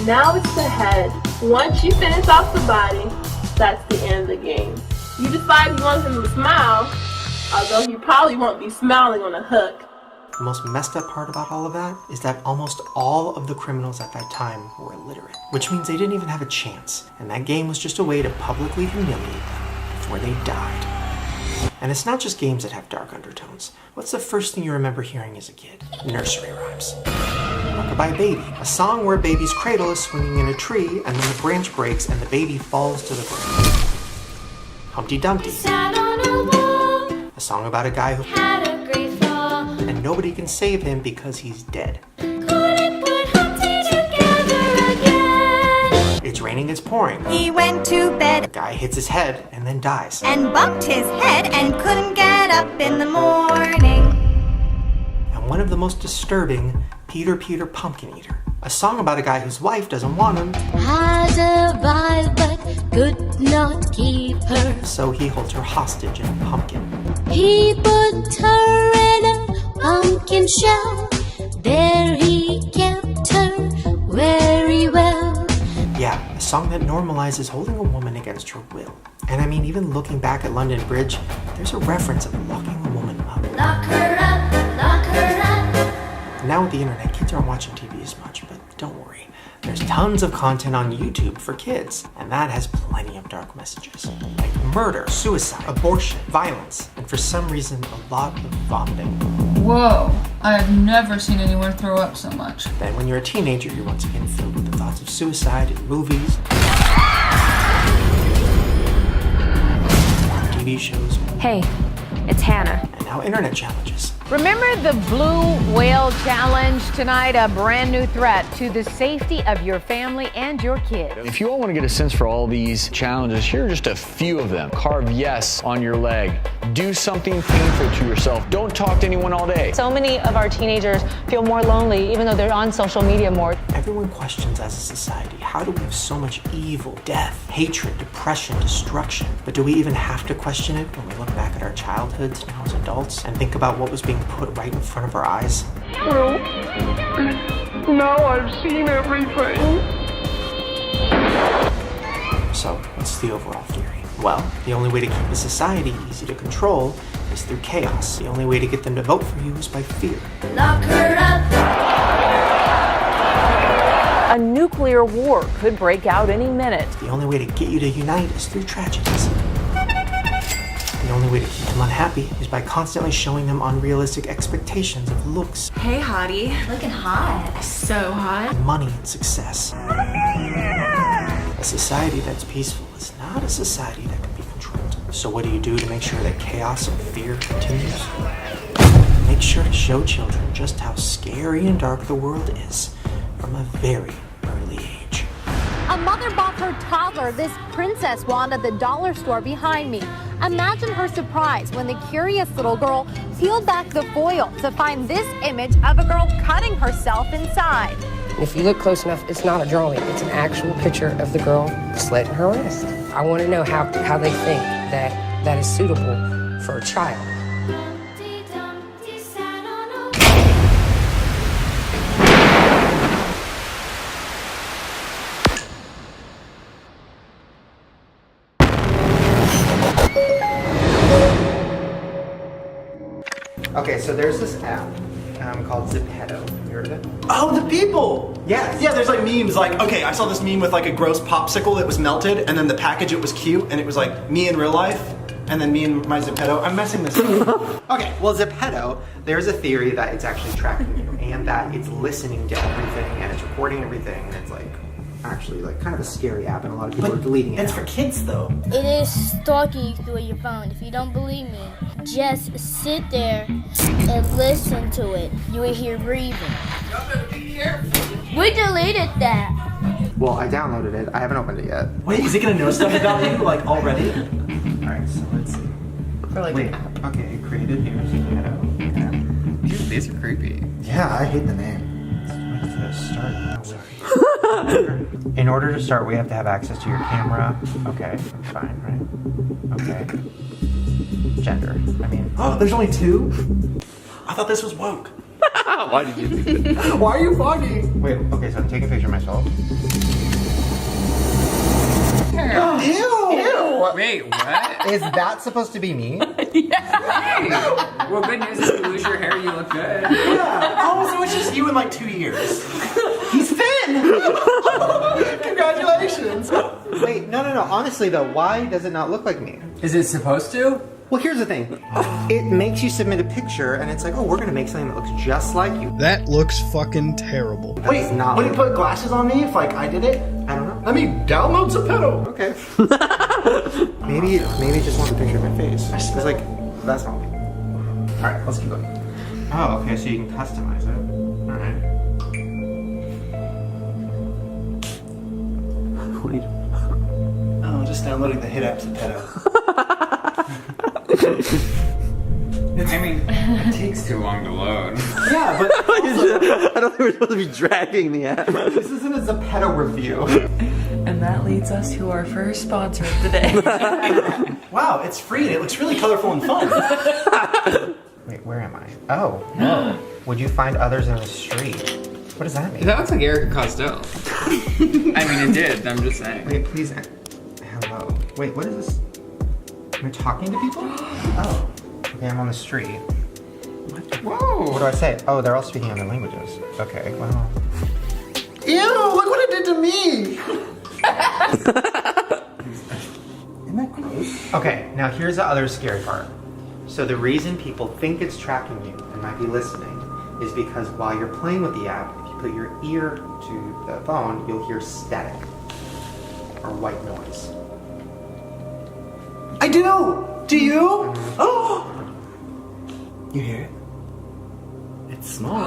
Now it's the head. Once you finish off the body, that's the end of the game. You decide you want him to smile, although he probably won't be smiling on a hook. The most messed up part about all of that is that almost all of the criminals at that time were illiterate, which means they didn't even have a chance, and that game was just a way to publicly humiliate them before they died. And it's not just games that have dark undertones. What's the first thing you remember hearing as a kid? Nursery rhymes. Rockabye Baby, a song where a baby's cradle is swinging in a tree and then the branch breaks and the baby falls to the ground. Humpty Dumpty, a song about a guy who had a great fall and nobody can save him because he's dead. It's raining, it's pouring. He went to bed. The guy hits his head and then dies. And bumped his head and couldn't get up in the morning. And one of the most disturbing, Peter Pumpkin Eater. A song about a guy whose wife doesn't want him. Had a wife but could not keep her. So he holds her hostage in a pumpkin. He put her in a pumpkin shell. There he kept her very well. Yeah, a song that normalizes holding a woman against her will. And I mean, even looking back at London Bridge, there's a reference of locking a woman up. Lock her up, lock her up. Now with the internet, kids aren't watching TV as much, but don't worry. There's tons of content on YouTube for kids, and that has plenty of dark messages. Like murder, suicide, abortion, violence, and for some reason, a lot of vomiting. Whoa, I have never seen anyone throw up so much. Then when you're a teenager, you're once again filled with the thoughts of suicide in movies, TV shows. Hey, it's Hannah. And now internet challenges. Remember the Blue Whale Challenge? Tonight, a brand new threat to the safety of your family and your kids. If you all want to get a sense for all these challenges, here are just a few of them. Carve yes on your leg. Do something painful to yourself. Don't talk to anyone all day. So many of our teenagers feel more lonely even though they're on social media more. Everyone questions as a society, how do we have so much evil, death, hatred, depression, destruction? But do we even have to question it when we look back at our childhoods now as adults and think about what was being put right in front of our eyes? Well, now I've seen everything. So, what's the overall theory? Well, the only way to keep a society easy to control is through chaos. The only way to get them to vote for you is by fear. Lock her up. A nuclear war could break out any minute. The only way to get you to unite is through tragedies. The only way to keep them unhappy is by constantly showing them unrealistic expectations of looks. Hey, hottie. Looking hot. So hot. Money and success. A society that's peaceful is not a society that can be controlled. So what do you do to make sure that chaos and fear continues? Make sure to show children just how scary and dark the world is from a very early age. A mother bought her toddler this princess wand at the dollar store behind me. Imagine her surprise when the curious little girl peeled back the foil to find this image of a girl cutting herself inside. If you look close enough, it's not a drawing. It's an actual picture of the girl slitting her wrist. I want to know how they think that is suitable for a child. Okay, so there's this app called Zepeto. You heard of it? Oh, the people! Yes. Yeah, there's like memes like, okay, I saw this meme with like a gross popsicle that was melted, and then the package, it was cute, and it was like me in real life, and then me and my Zepeto. I'm messing this up. Okay, well, Zepeto, there's a theory that it's actually tracking you, and that it's listening to everything, and it's recording everything, and it's like, actually like kind of a scary app, and a lot of people are deleting it. It's for kids though. It is stalking you through your phone. If you don't believe me, just sit there and listen to it. You will hear breathing. Y'all better be careful. We deleted that. Well, I downloaded it. I haven't opened it yet. Wait, is it gonna know stuff about you like already? Alright, so let's see. For like Wait, okay, created here, Zepeto. Dude, these are creepy. Yeah, I hate the name. What's the start? Oh, sorry. In order to start, we have to have access to your camera. Okay, fine, right? Okay. Gender. I mean... Oh, there's only 2? I thought this was woke. Why did you do that? Why are you fogging? Wait, okay, so I'm taking a picture of myself. Ew! Wait, what? Is that supposed to be me? Yeah. Well, good news is if you lose your hair, you look good. Yeah. Oh, so it's just you in like 2 years. He's thin! Congratulations! Wait, no. Honestly though, why does it not look like me? Is it supposed to? Well, here's the thing. It makes you submit a picture and it's like, oh, we're gonna make something that looks just like you. That looks fucking terrible. Wait, would he put glasses on me if like I did it? I don't know. Let me download Zepeto. Okay. maybe it just wants a picture of my face. It's like, that's not me. Alright, let's keep going. Oh, okay, so you can customize it. Alright. Wait. Oh, just downloading the hit app Zepeto. I mean, it takes too long to load. Yeah, but also, I don't think we're supposed to be dragging the app. this isn't a Zepeto review. And that leads us to our first sponsor of the day. Wow, it's free and it looks really colorful and fun. Wait, where am I? Oh, no. Would you find others in the street? What does that mean? That looks like Erica Costello. I mean, it did. I'm just saying. Wait, please. Hello. Wait, what is this? You're talking to people? Oh. Okay, I'm on the street. Whoa. What do I say? Oh, they're all speaking other languages. Okay, well. Ew, look what it did to me! Isn't that gross? Okay, now here's the other scary part. So the reason people think it's tracking you and might be listening is because while you're playing with the app, if you put your ear to the phone, you'll hear static or white noise. I do! Do you? Oh! You hear it? It's small.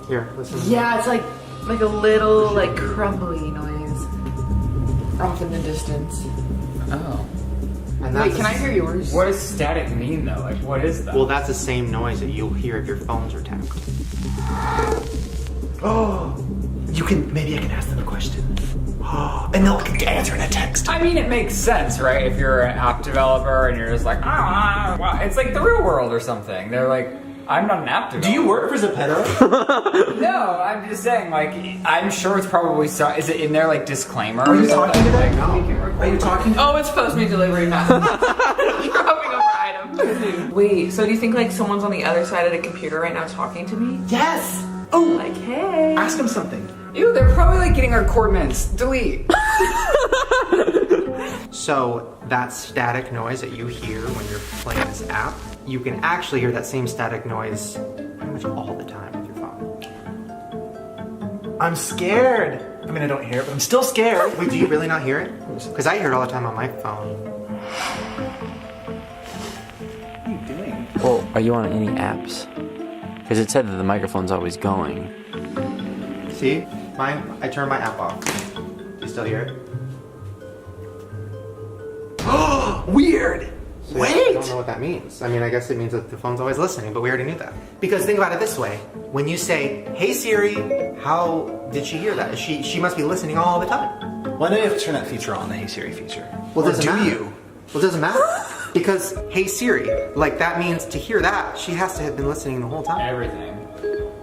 Here, listen. Yeah, it's like a little like crumbly noise off in the distance. Oh. And Wait, can I hear yours? What does static mean though? Like, what is that? Well, that's the same noise that you'll hear if your phones are tapped. Oh! Maybe I can ask them a question. Oh, and they'll answer in a text. I mean, it makes sense, right? If you're an app developer and you're just like, wow, it's like the real world or something. They're like, I'm not an app developer. Do you work for Zepeto? No, I'm just saying, like, I'm sure it's probably is it in their like disclaimer? Are you talking to them? Are you talking to them? Oh, it's post-me delivery now. Dropping over items. Wait, so do you think like someone's on the other side of the computer right now talking to me? Yes! Oh! Like, hey. Ask them something. Ew, they're probably like getting our coordinates. Delete. So that static noise that you hear when you're playing this app, you can actually hear that same static noise pretty much all the time with your phone. I'm scared. I mean, I don't hear it, but I'm still scared. Wait, do you really not hear it? Because I hear it all the time on my phone. What are you doing? Well, are you on any apps? Because it said that the microphone's always going. See? Mine, I turned my app off. You still hear it? Weird! So Wait! I don't know what that means. I mean, I guess it means that the phone's always listening, but we already knew that. Because think about it this way. When you say, hey Siri, how did she hear that? She must be listening all the time. Why don't you have to turn that feature on, the Hey Siri feature? Well, Or doesn't do matter. you? Well, it doesn't matter. Because, hey Siri, like that means to hear that, she has to have been listening the whole time. Everything.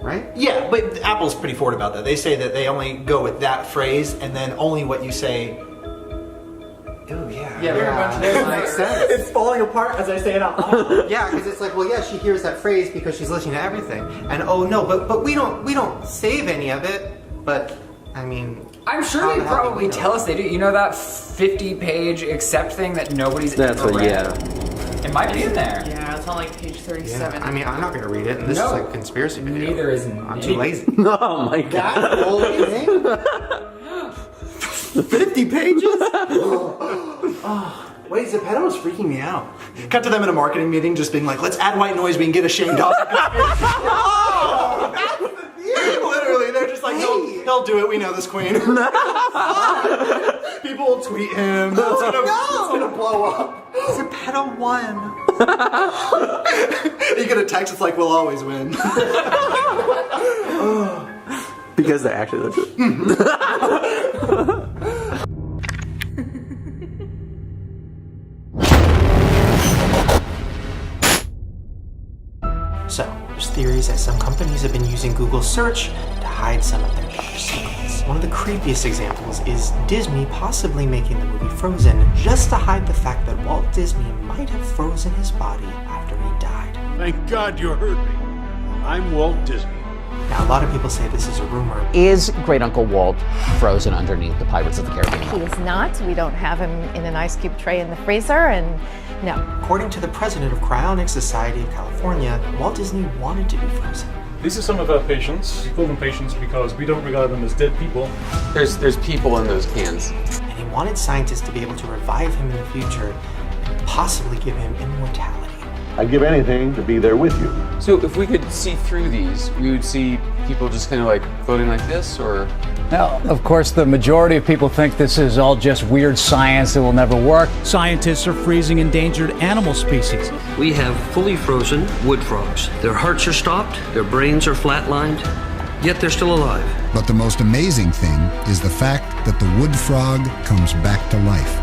Right? Yeah, but Apple's pretty forward about that. They say that they only go with that phrase and then only what you say. Ooh, yeah. Yeah, we're a bunch of That makes sense. It's falling apart as I say it out loud. Yeah, because it's like, well, yeah, she hears that phrase because she's listening to everything. And oh no, but we don't save any of it. But I mean, I'm sure how they the hell do probably we know? tell us they do. You know that 50-page accept thing that nobody's That's ever what, read? yeah. It might be in there. Yeah, it's on like page 37. Yeah, I mean, I'm not gonna read it, and this is like a conspircy video. Neither is I'm too lazy. Oh my god. That whole thing? 50 pages? Wait, Zepeto is freaking me out. Cut to them in a marketing meeting just being like, let's add white noise, we can get a Shane Dawson conspiracy. Oh, that's the thing. Literally, they're just like, he'll do it, we know this queen. People will tweet him. It's gonna blow up. Zepeto won. You get a text, it's like, we'll always win. Because they actually look good. So, there's theories that some companies have been using Google search to hide some of their dark secrets. One of the creepiest examples is Disney possibly making the movie Frozen just to hide the fact that Walt Disney might have frozen his body after he died. Thank God you heard me. I'm Walt Disney. Now, a lot of people say this is a rumor. Is Great Uncle Walt frozen underneath the Pirates of the Caribbean? He is not. We don't have him in an ice cube tray in the freezer, and no. According to the president of Cryonics Society of California, Walt Disney wanted to be frozen. These are some of our patients. We call them patients because we don't regard them as dead people. There's people in those cans. And he wanted scientists to be able to revive him in the future and possibly give him immortality. I'd give anything to be there with you. So if we could see through these, we would see people just kind of like floating like this, or? Now, of course, the majority of people think this is all just weird science that will never work. Scientists are freezing endangered animal species. We have fully frozen wood frogs. Their hearts are stopped, their brains are flatlined, yet they're still alive. But the most amazing thing is the fact that the wood frog comes back to life.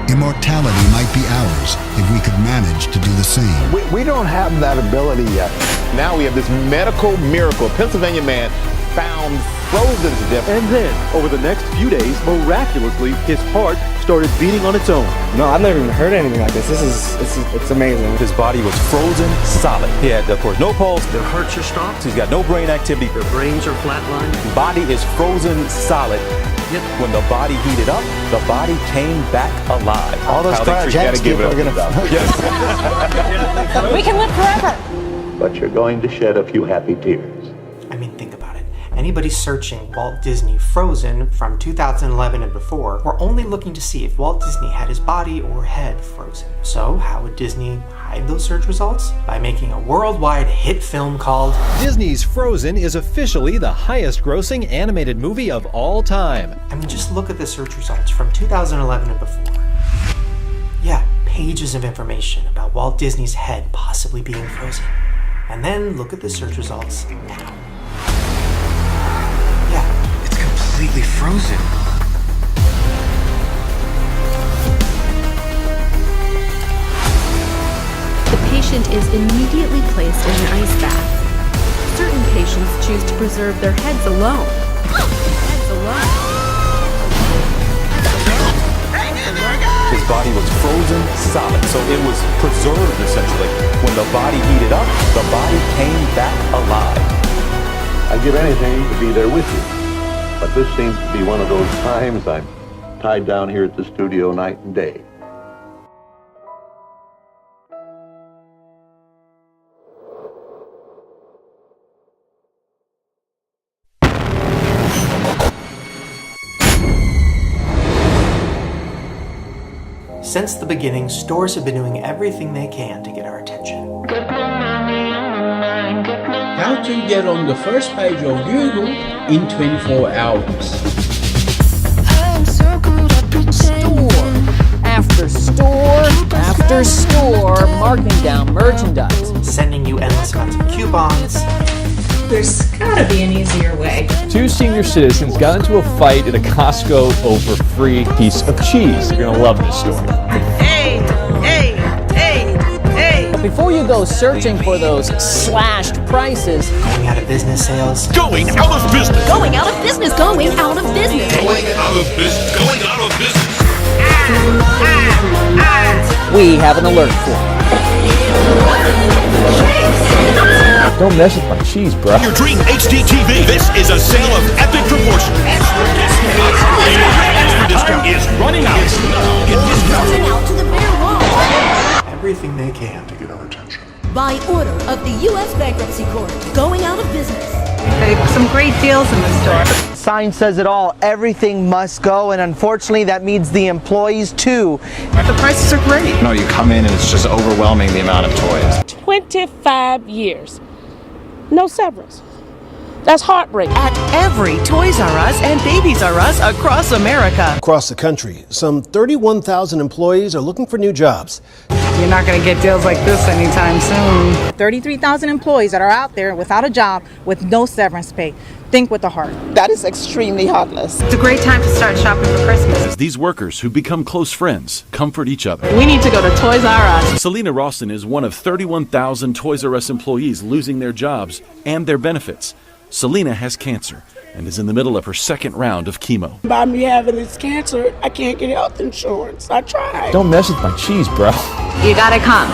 Immortality might be ours if we could manage to do the same. We don't have that ability yet. Now we have this medical miracle. A Pennsylvania man found frozen to death. And then, over the next few days, miraculously, his heart started beating on its own. No, I've never even heard anything like this. It's amazing. His body was frozen solid. He had, of course, no pulse. Their hearts are stopped. He's got no brain activity. Their brains are flatlined. His body is frozen solid. Yet when the body heated up, the body came back alive. All those cryogenics people are going to... We can live forever. But you're going to shed a few happy tears. I mean, think about it. Anybody searching Walt Disney Frozen from 2011 and before were only looking to see if Walt Disney had his body or head frozen. So how would Disney hide those search results? By making a worldwide hit film called Disney's Frozen is officially the highest grossing animated movie of all time. I mean, just look at the search results from 2011 and before. Yeah, pages of information about Walt Disney's head possibly being frozen. And then look at the search results now. It's completely frozen. The patient is immediately placed in an ice bath. Certain patients choose to preserve their heads alone. Heads alone. His body was frozen solid, so it was preserved essentially. When the body heated up, the body came back alive. I'd give anything to be there with you. But this seems to be one of those times I'm tied down here at the studio night and day. Since the beginning, stores have been doing everything they can to get our attention. How to get on the first page of Google in 24 hours. Store after store after store, marking down merchandise. Sending you endless amounts of coupons. There's gotta be an easier way. Two senior citizens got into a fight at a Costco over a free piece of cheese. You're gonna love this story. But before you go searching for those slashed prices, going out of business sales. Going out of business. Going out of business. Going out of business. Going out of business. Going out of business. we have an alert for you. Don't mess with my cheese, bro. Your dream HD TV. This is a sale of epic proportions. Extra discount is running out. Running out to the bare wall. Everything they can to get our attention. By order of the U.S. Bankruptcy Court, going out of business. Some great deals in the store. Sign says it all. Everything must go, and unfortunately that means the employees too. The prices are great. No, you come in and it's just overwhelming the amount of toys. 25 years. No severance. That's heartbreaking. At every Toys R Us and Babies R Us across America. Across the country, some 31,000 employees are looking for new jobs. You're not going to get deals like this anytime soon. 33,000 employees that are out there without a job with no severance pay. Think with the heart. That is extremely heartless. It's a great time to start shopping for Christmas. As these workers who become close friends comfort each other. We need to go to Toys R Us. Selena Rawson is one of 31,000 Toys R Us employees losing their jobs and their benefits. Selena has cancer and is in the middle of her second round of chemo. By me having this cancer, I can't get health insurance. I tried. Don't mess with my cheese, bro. You gotta come.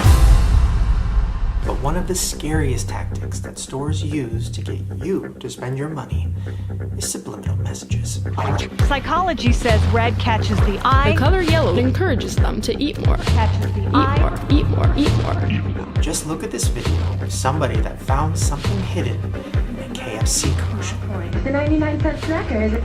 But one of the scariest tactics that stores use to get you to spend your money is subliminal messages. Psychology says red catches the eye. The color yellow encourages them to eat more. Catches the eye. Eat more, eat more, eat more. Just look at this video of somebody that found something hidden in a KFC commercial. The 99-cent snacker is it?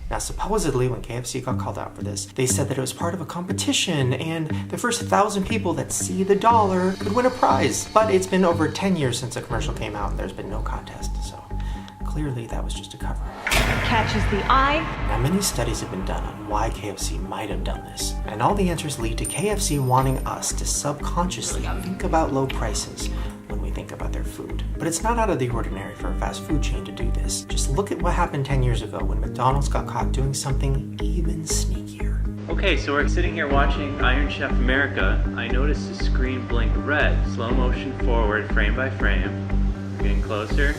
Now, supposedly, when KFC got called out for this, they said that it was part of a competition and the first 1,000 people that see the dollar could win a prize. But it's been over 10 years since the commercial came out and there's been no contest, so clearly that was just a cover. Catches the eye. Now, many studies have been done on why KFC might have done this, and all the answers lead to KFC wanting us to subconsciously think about low prices when we think about their food. But it's not out of the ordinary for a fast food chain to do this. Just look at what happened 10 years ago when McDonald's got caught doing something even sneakier. Okay, so we're sitting here watching Iron Chef America. I noticed the screen blink red. Slow motion forward, frame by frame. We're getting closer.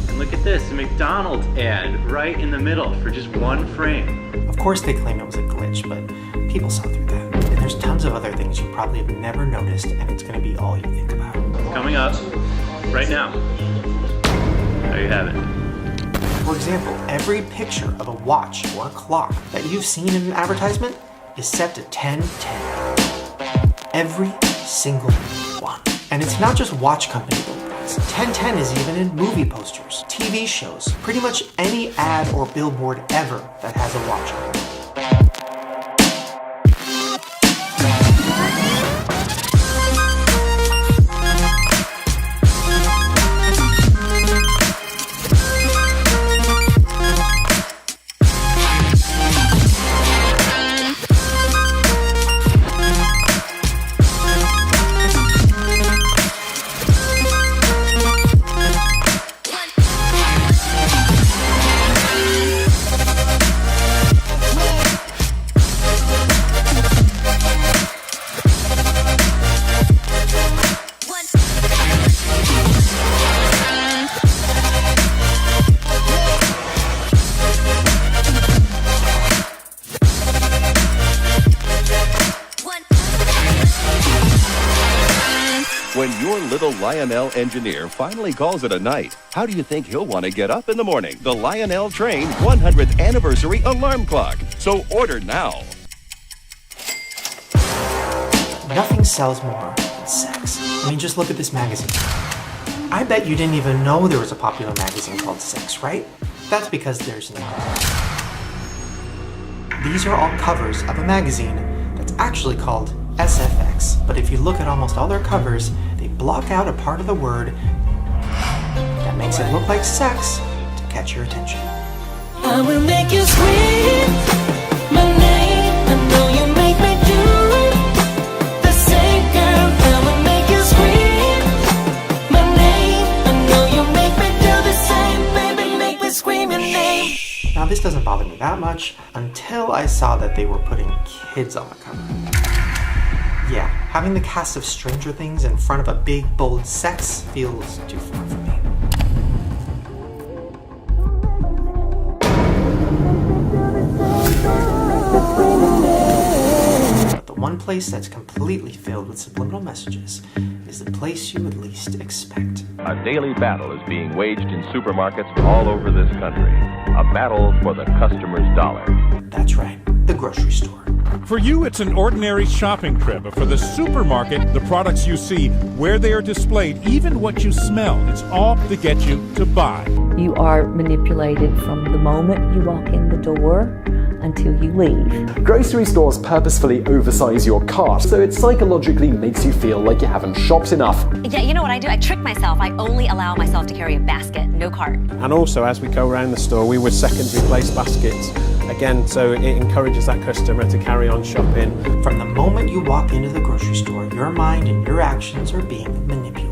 And look at this, a McDonald's ad right in the middle for just one frame. Of course they claim it was a glitch, but people saw through that. And there's tons of other things you probably have never noticed, and it's gonna be all you think about. Coming up right now. There you have it. For example, every picture of a watch or a clock that you've seen in an advertisement is set to 1010. Every single one. And it's not just watch company billboards. 1010 is even in movie posters, TV shows, pretty much any ad or billboard ever that has a watch on it. When your little Lionel engineer finally calls it a night, how do you think he'll want to get up in the morning? The Lionel Train 100th Anniversary Alarm Clock. So order now. Nothing sells more than sex. I mean, just look at this magazine. I bet you didn't even know there was a popular magazine called Sex, right? That's because there's none. These are all covers of a magazine that's actually called SFX, but if you look at almost all their covers, they block out a part of the word that makes it look like sex to catch your attention. I will make you scream my name. I know you make me do the same, girl. I will make you scream my name. I know you make me do the same, baby. Make me scream your name. Now, this doesn't bother me that much until I saw that they were putting kids on the cover. Yeah, having the cast of Stranger Things in front of a big, bold sex feels too far for me. But the one place that's completely filled with subliminal messages is the place you would least expect. A daily battle is being waged in supermarkets all over this country. A battle for the customer's dollar. That's right, the grocery store. For you, it's an ordinary shopping trip, but for the supermarket, the products you see, where they are displayed, even what you smell, it's all to get you to buy. You are manipulated from the moment you walk in the door until you leave. Grocery stores purposefully oversize your cart, so it psychologically makes you feel like you haven't shopped enough. Yeah, you know what I do? I trick myself. I only allow myself to carry a basket, no cart. And also, as we go around the store, we would secondary place baskets. Again, so it encourages that customer to carry on shopping. From the moment you walk into the grocery store, your mind and your actions are being manipulated.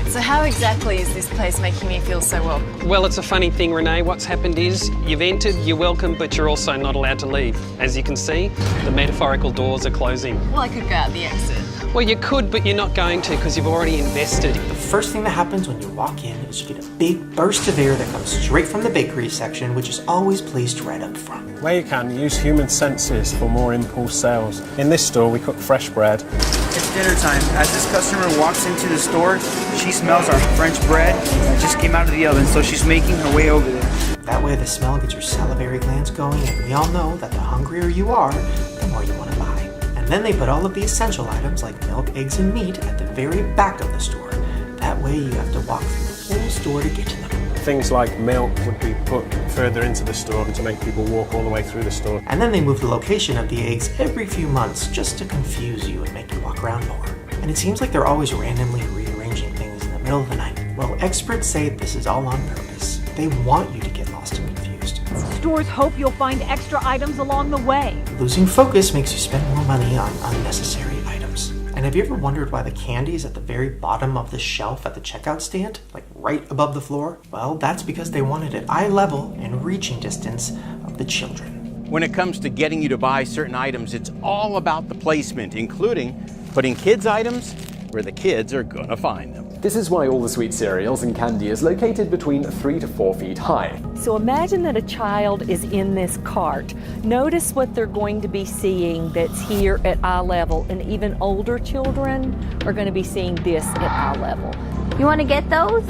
So how exactly is this place making me feel so welcome? Well, it's a funny thing, Renee. What's happened is you've entered, you're welcome, but you're also not allowed to leave. As you can see, the metaphorical doors are closing. Well, I could go out the exit. Well, you could, but you're not going to because you've already invested. The first thing that happens when you walk in is you get a big burst of air that comes straight from the bakery section, which is always placed right up front. Where you can, use human senses for more impulse sales. In this store, we cook fresh bread. It's dinner time. As this customer walks into the store, she smells our French bread that just came out of the oven, so she's making her way over there. That way the smell gets your salivary glands going, and we all know that the hungrier you are, the more you want to buy. And then they put all of the essential items like milk, eggs, and meat at the very back of the store. That way you have to walk through the whole store to get to them. Things like milk would be put further into the store to make people walk all the way through the store. And then they move the location of the eggs every few months just to confuse you and make you walk around more. And it seems like they're always randomly rearranging things in the middle of the night. Well, experts say this is all on purpose. They want you to get lost and confused. Stores hope you'll find extra items along the way. Losing focus makes you spend more money on unnecessary items. And have you ever wondered why the candy is at the very bottom of the shelf at the checkout stand, like right above the floor? Well, that's because they want it at eye level and reaching distance of the children. When it comes to getting you to buy certain items, it's all about the placement, including putting kids' items where the kids are gonna find them. This is why all the sweet cereals and candy is located between 3 to 4 feet high. So imagine that a child is in this cart. Notice what they're going to be seeing that's here at eye level, and even older children are going to be seeing this at eye level. You want to get those?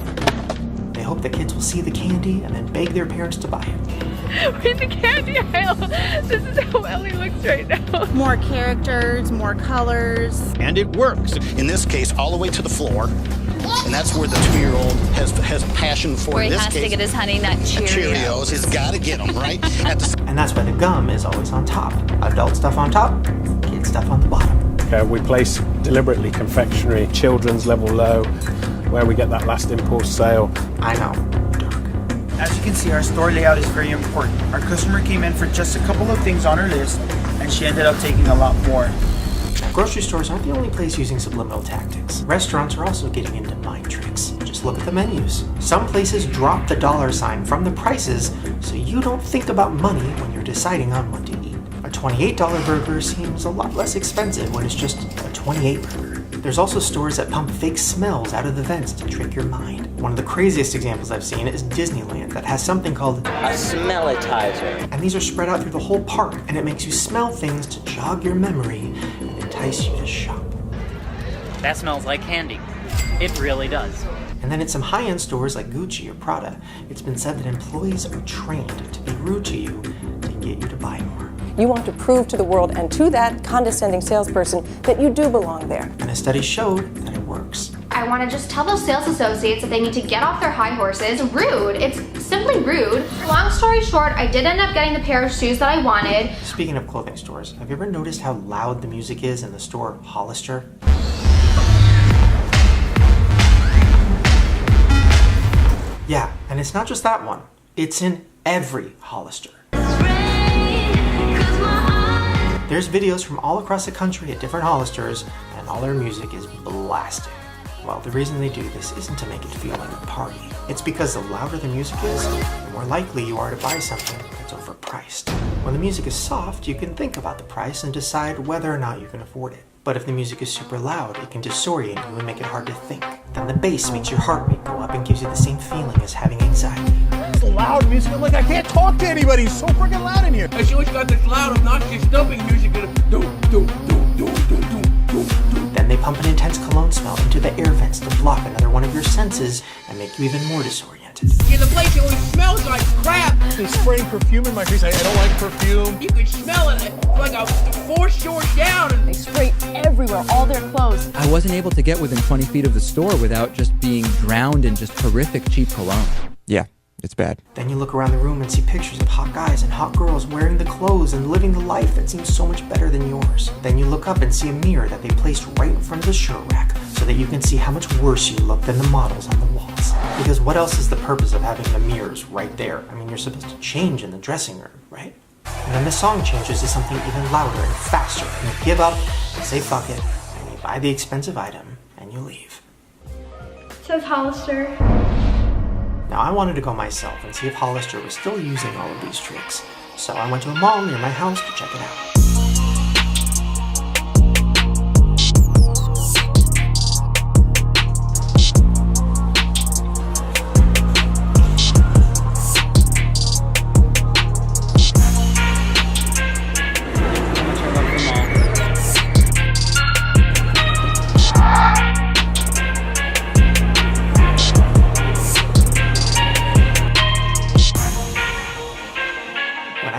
They hope the kids will see the candy and then beg their parents to buy it. We're in the candy aisle. This is how Ellie looks right now. More characters, more colors. And it works. In this case, all the way to the floor. And that's where the 2-year-old has a passion for. Where he this has case, to get his Honey Nut Cheerios. He's got to get them, right? And that's why the gum is always on top. Adult stuff on top, kid stuff on the bottom. We place deliberately confectionery, children's level low, where we get that last impulse sale. I know. As you can see, our store layout is very important. Our customer came in for just a couple of things on her list, and she ended up taking a lot more. Now, grocery stores aren't the only place using subliminal tactics. Restaurants are also getting into mind tricks. Just look at the menus. Some places drop the dollar sign from the prices so you don't think about money when you're deciding on what to eat. A $28 burger seems a lot less expensive when it's just a $28 burger. There's also stores that pump fake smells out of the vents to trick your mind. One of the craziest examples I've seen is Disneyland that has something called a smellitizer. And these are spread out through the whole park, and it makes you smell things to jog your memory and entice you to shop. That smells like candy. It really does. And then at some high-end stores like Gucci or Prada, it's been said that employees are trained to be rude to you to get you to buy more. You want to prove to the world and to that condescending salesperson that you do belong there. And a study showed that it works. I want to just tell those sales associates that they need to get off their high horses. Rude. It's simply rude. Long story short, I did end up getting the pair of shoes that I wanted. Speaking of clothing stores, have you ever noticed how loud the music is in the store Hollister? Yeah, and it's not just that one. It's in every Hollister. There's videos from all across the country at different Hollisters, and all their music is blasting. Well, the reason they do this isn't to make it feel like a party. It's because the louder the music is, the more likely you are to buy something that's overpriced. When the music is soft, you can think about the price and decide whether or not you can afford it. But if the music is super loud, it can disorient you and make it hard to think. Then the bass makes your heart rate go up and gives you the same feeling as having anxiety. It's loud music. I'm like, I can't talk to anybody. It's so freaking loud in here. I see what you got this loud, obnoxious, stumping music. Then they pump an intense cologne smell into the air vents to block another one of your senses and make you even more disoriented. represented. Yeah, the place always smells like crap. They're spraying perfume in my face. I don't like perfume. You can smell it. It's like a force short down. They spray everywhere, all their clothes. I wasn't able to get within 20 feet of the store without just being drowned in just horrific cheap cologne. Yeah, it's bad. Then you look around the room and see pictures of hot guys and hot girls wearing the clothes and living the life that seems so much better than yours. Then you look up and see a mirror that they placed right in front of the shirt rack so that you can see how much worse you look than the models on the walls. Because what else is the purpose of having the mirrors right there? I mean, you're supposed to change in the dressing room, right? And then the song changes to something even louder and faster, and you give up, and say fuck it, and you buy the expensive item, and you leave. It says Hollister. Now, I wanted to go myself and see if Hollister was still using all of these tricks, so I went to a mall near my house to check it out.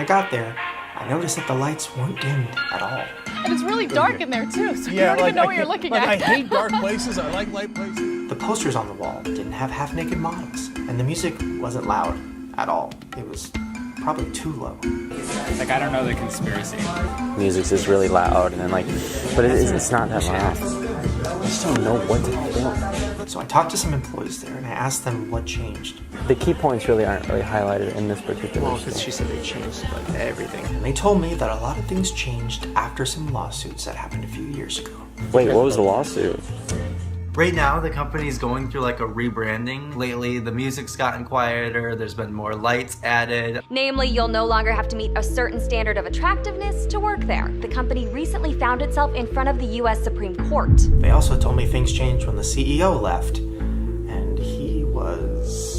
Got there, I noticed that the lights weren't dimmed at all. And it's really dark in there too, so you don't even know what you're looking at. I hate dark places. I like light places. The posters on the wall didn't have half-naked models, and the music wasn't loud at all. It was probably too low. Like, I don't know the conspiracy. Music's is really loud, and then but it's not that loud. I just don't know what to think. So I talked to some employees there, and I asked them what changed. The key points really aren't really highlighted in this particular Well, because she said they changed everything. And they told me that a lot of things changed after some lawsuits that happened a few years ago. Wait, what was the lawsuit? Right now, the company's going through like a rebranding. Lately, the music's gotten quieter, there's been more lights added. Namely, you'll no longer have to meet a certain standard of attractiveness to work there. The company recently found itself in front of the US Supreme Court. They also told me things changed when the CEO left, and he was...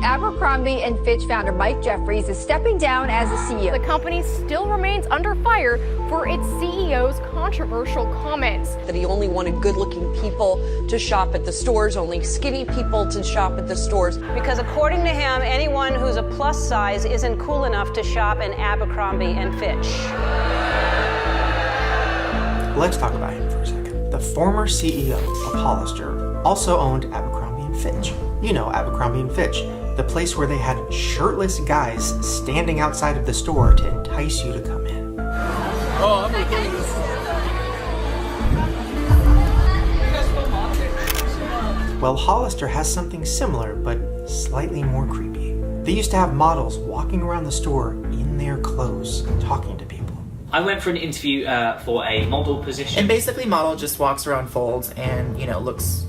Abercrombie & Fitch founder Mike Jeffries is stepping down as the CEO. The company still remains under fire for its CEO's controversial comments. That he only wanted good-looking people to shop at the stores, only skinny people to shop at the stores. Because according to him, anyone who's a plus size isn't cool enough to shop in Abercrombie & Fitch. Let's talk about him for a second. The former CEO of Hollister also owned Abercrombie & Fitch. You know Abercrombie & Fitch, the place where they had shirtless guys standing outside of the store to entice you to come in. Oh, I'm gonna do this. Well, Hollister has something similar, but slightly more creepy. They used to have models walking around the store in their clothes, talking to people. I went for an interview for a model position. And basically, model just walks around folds and, looks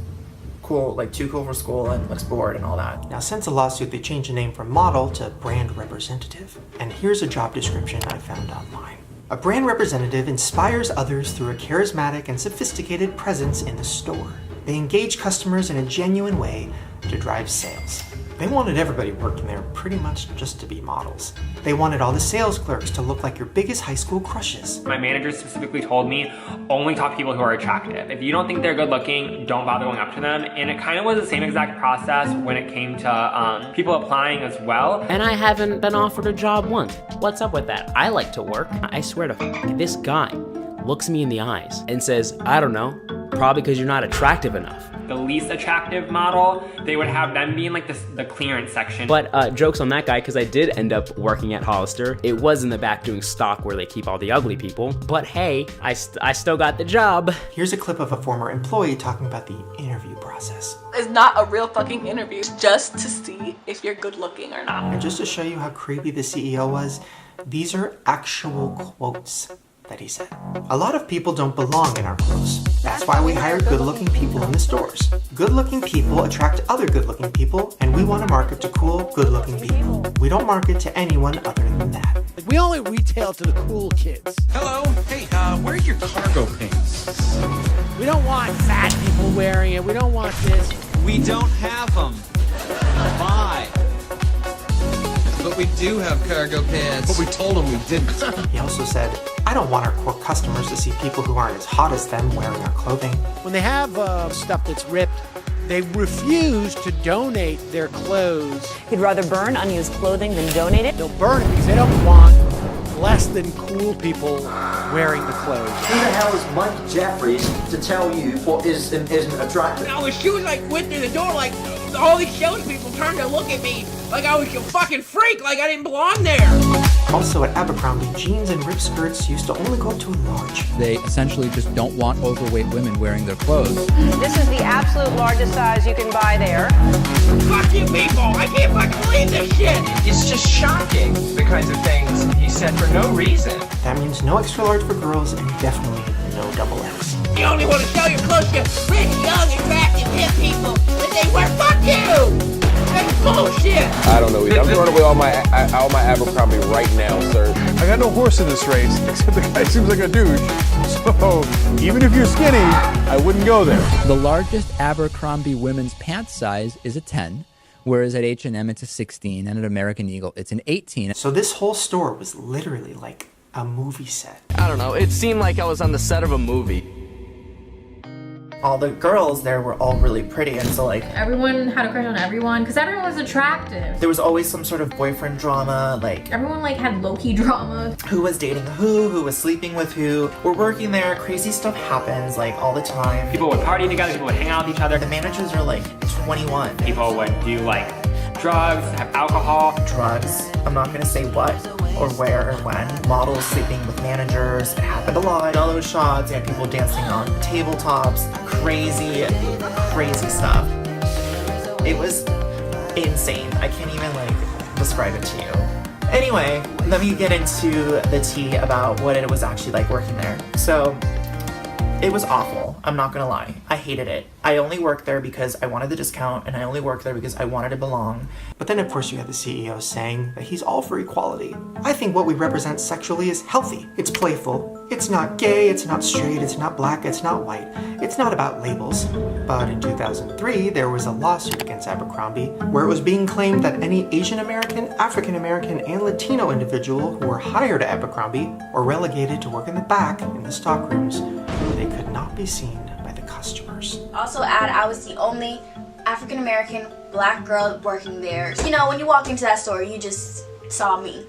cool, like too cool for school and looks bored and all that. Now, since the lawsuit, they changed the name from model to brand representative. And here's a job description I found online. A brand representative inspires others through a charismatic and sophisticated presence in the store. They engage customers in a genuine way to drive sales. They wanted everybody working there pretty much just to be models. They wanted all the sales clerks to look like your biggest high school crushes. My manager specifically told me, only talk to people who are attractive. If you don't think they're good looking, don't bother going up to them. And it kind of was the same exact process when it came to people applying as well. And I haven't been offered a job once. What's up with that? I like to work. I swear to this guy looks me in the eyes and says, I don't know, probably because you're not attractive enough. The least attractive model, they would have them be in like the clearance section. But jokes on that guy, because I did end up working at Hollister. It was in the back doing stock where they keep all the ugly people. But hey, I still got the job. Here's a clip of a former employee talking about the interview process. It's not a real fucking interview. It's just to see if you're good looking or not. And just to show you how creepy the CEO was, these are actual quotes that he said. A lot of people don't belong in our clothes. That's why we hire good-looking people in the stores. Good-looking people attract other good-looking people, and we want to market to cool, good-looking people. We don't market to anyone other than that. We only retail to the cool kids. Hello, hey, where are your cargo pants? We don't want fat people wearing it. We don't want this. We don't have them. Why? But we do have cargo pants. But we told them we didn't. He also said, I don't want our core customers to see people who aren't as hot as them wearing our clothing. When they have stuff that's ripped, They refuse to donate their clothes. He'd rather burn unused clothing than donate it. They'll burn it because they don't want less than cool people wearing the clothes. Who the hell is Mike Jeffries to tell you what is and isn't attractive? I was shooting like went through the door, like all these salespeople turned to look at me like I was a fucking freak, like I didn't belong there. Also at Abercrombie, jeans and ripped skirts used to only go up to a large. They essentially just don't want overweight women wearing their clothes. This is the absolute largest size you can buy there. Fuck you people! I can't fucking believe this shit! It's just shocking, the kinds of things he said for no reason. That means no extra large for girls and definitely no XXL. You only want to sell your clothes to rich, young, attractive, hip people that they wear. Fuck you! That's bullshit! I don't know either. I'm throwing away all my Abercrombie right now, sir. I got no horse in this race, except the guy seems like a douche. So, even if you're skinny, I wouldn't go there. The largest Abercrombie women's pants size is a 10, whereas at H&M it's a 16, and at American Eagle it's an 18. So this whole store was literally like a movie set. I don't know, it seemed like I was on the set of a movie. All the girls there were all really pretty, and so like everyone had a crush on everyone because everyone was attractive. There was always some sort of boyfriend drama, like everyone like had low-key drama. Who was dating who was sleeping with who. We're working there, crazy stuff happens like all the time. People would party together, people would hang out with each other. The managers are like 21. People would do like drugs, have alcohol. Drugs, I'm not gonna say what or where or when. Models sleeping with managers, it happened a lot. All those shots, you had people dancing on tabletops, crazy stuff. It was insane. I can't even like describe it to you. Anyway, let me get into the tea about what it was actually like working there. So, it was awful, I'm not gonna lie. I hated it. I only worked there because I wanted the discount, and I only worked there because I wanted to belong. But then of course you have the CEO saying that he's all for equality. I think what we represent sexually is healthy. It's playful. It's not gay, it's not straight, it's not black, it's not white. It's not about labels. But in 2003, there was a lawsuit against Abercrombie where it was being claimed that any Asian American, African American, and Latino individual who were hired at Abercrombie were relegated to work in the back in the stockrooms where they could not be seen by the customers. Also I was the only African American black girl working there. You know, when you walk into that store, you just saw me,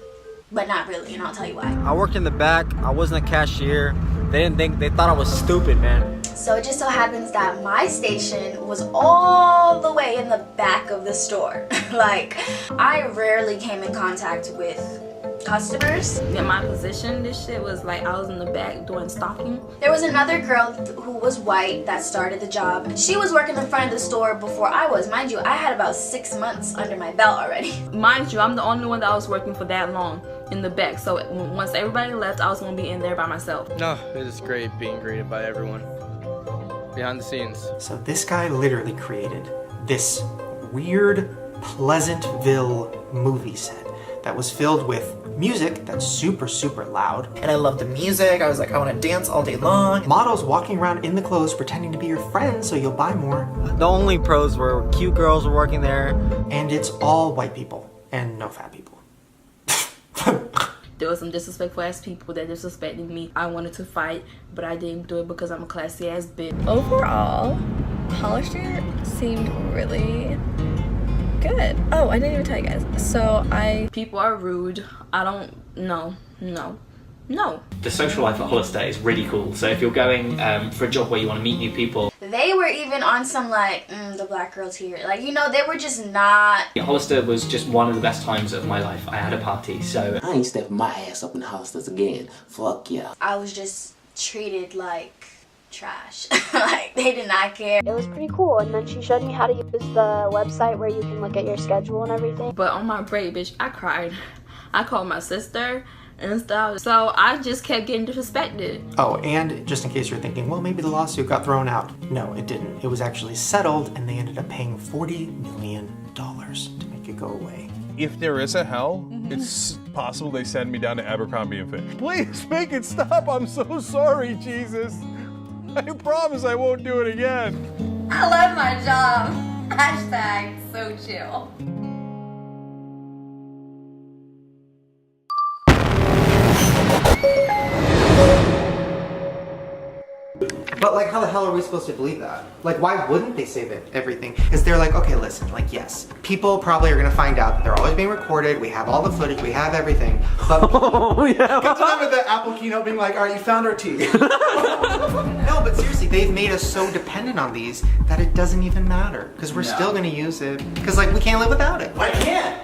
but not really, and I'll tell you why. I worked in the back, I wasn't a cashier. They thought I was stupid, man. So it just so happens that my station was all the way in the back of the store. Like, I rarely came in contact with customers. In my position, this shit was like I was in the back doing stocking. There was another girl who was white that started the job. She was working in front of the store before I was. Mind you, I had about 6 months under my belt already. Mind you, I'm the only one that was working for that long in the back. So once everybody left, I was gonna be in there by myself. No, it is great being greeted by everyone behind the scenes. So this guy literally created this weird Pleasantville movie set that was filled with music that's super loud. And I loved the music. I was like, I want to dance all day long. Models walking around in the clothes pretending to be your friends so you'll buy more. The only pros were cute girls were working there. And it's all white people and no fat people. There was some disrespectful ass people that disrespected me. I wanted to fight, but I didn't do it because I'm a classy ass bitch. Overall, Hollister seemed really good. Oh, I didn't even tell you guys. People are rude. I don't, no. The social life at Hollister is really cool. So if you're going for a job where you want to meet new people. They were even on some like, the black girls here. Like, you know, they were just not. Hollister was just one of the best times of my life. I had a party, so. I ain't stepping my ass up in Hollister's again. Fuck yeah. I was just treated like trash. Like, they did not care. It was pretty cool, and then she showed me how to use the website where you can look at your schedule and everything. But on my break, bitch, I cried. I called my sister and stuff. So I just kept getting disrespected. Oh, and just in case you're thinking, well, maybe the lawsuit got thrown out. No, it didn't. It was actually settled, and they ended up paying $40 million to make it go away. If there is a hell, it's possible they send me down to Abercrombie & Fitch. Please make it stop. I'm so sorry, Jesus. I promise I won't do it again. I love my job. Hashtag so chill. But But like, how the hell are we supposed to believe that? Like, why wouldn't they say that everything? Because they're like, okay, listen, like, yes, people probably are gonna find out that they're always being recorded. We have all the footage, we have everything. But Got to remember the Apple keynote being like, all right, you found our tea. no, but seriously, they've made us so dependent on these that it doesn't even matter. Because we're still gonna use it. Because like, we can't live without it. I can't.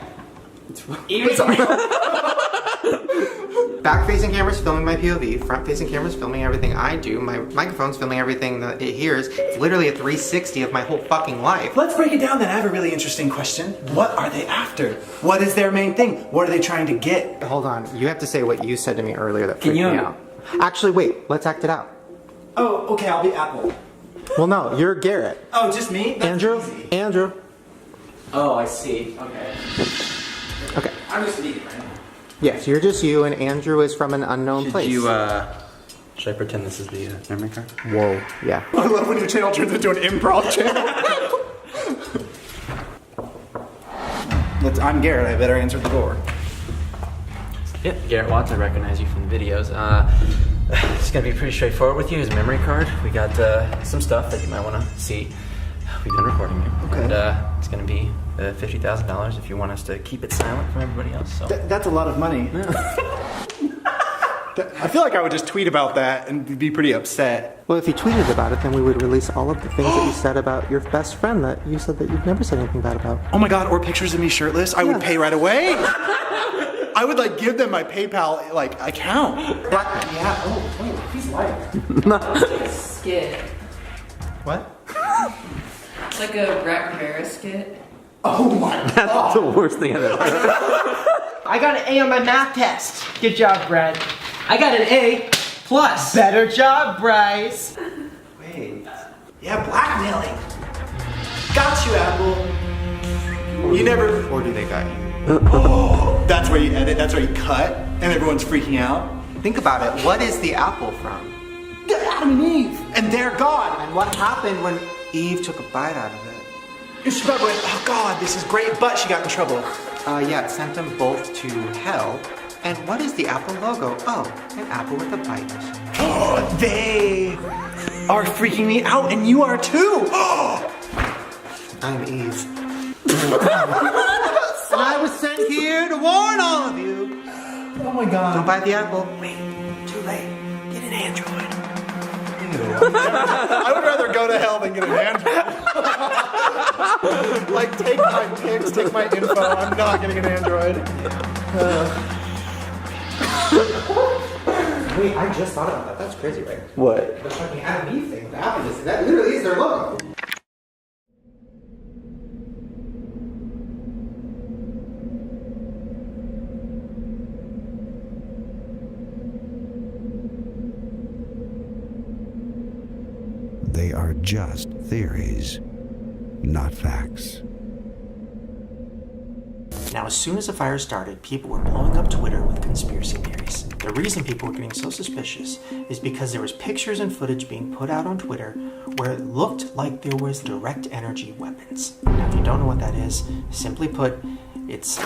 Back-facing cameras filming my POV, front-facing cameras filming everything I do, my microphone's filming everything that it hears. It's literally a 360 of my whole fucking life. Let's break it down then. I have a really interesting question. What are they after? What is their main thing? What are they trying to get? Hold on, you have to say what you said to me earlier that freaked me out. Actually, wait, let's act it out. Oh, okay, I'll be Apple. Well, no, you're Garrett. Oh, just me? That's Andrew? easy. Andrew. Oh, I see. Okay. Okay. I'm just me, right? Yes, you're just you, and Andrew is from an unknown place. Should I pretend this is the memory card? Whoa, yeah. I love when your channel turns into an improv channel. I'm Garrett, I better answer the door. Yep, Garrett Watts, I recognize you from the videos. It's gonna be pretty straightforward with you. Here's a memory card. We got some stuff that you might wanna see. We've been recording it. Okay. And it's gonna be $50,000 if you want us to keep it silent from everybody else. So. That's a lot of money. I feel like I would just tweet about that and be pretty upset. Well, if you tweeted about it, then we would release all of the things that you said about your best friend that you said that you've never said anything bad about. Oh my god, or pictures of me shirtless, I would pay right away. I would like give them my PayPal like account. Yeah, oh wait, he's lying. Skit. What? It's like a Brett Ramirez skit. Oh my god. That's the worst thing I've ever heard. I got an A on my math test. Good job, Brad. I got an A+. Better job, Bryce. Wait. Yeah, blackmailing. Got you, Apple. You never. Or do they got you? Oh, that's where you edit, that's where you cut, and everyone's freaking out. Think about it. What is the apple from? Adam and Eve, and they're God. And what happened when Eve took a bite out of it? And she probably went, oh God, this is great, but she got in trouble. Yeah, it sent them both to hell. And what is the Apple logo? Oh, an apple with a bite. Oh, they are freaking me out, and you are too. I'm Eve. And I was sent here to warn all of you. Oh my God. Don't buy the apple. Wait, too late. Get an Android. I would rather go to hell than get an Android. Like, take my pics, take my info. I'm not getting an Android. Wait, I just thought about that. That's crazy, right? What? The fucking Adam Eve thing. The apple is, that literally is their logo. They are just theories, not facts. Now, as soon as the fire started, people were blowing up Twitter with conspiracy theories. The reason people were getting so suspicious is because there was pictures and footage being put out on Twitter where it looked like there was direct energy weapons. Now, if you don't know what that is, simply put, it's...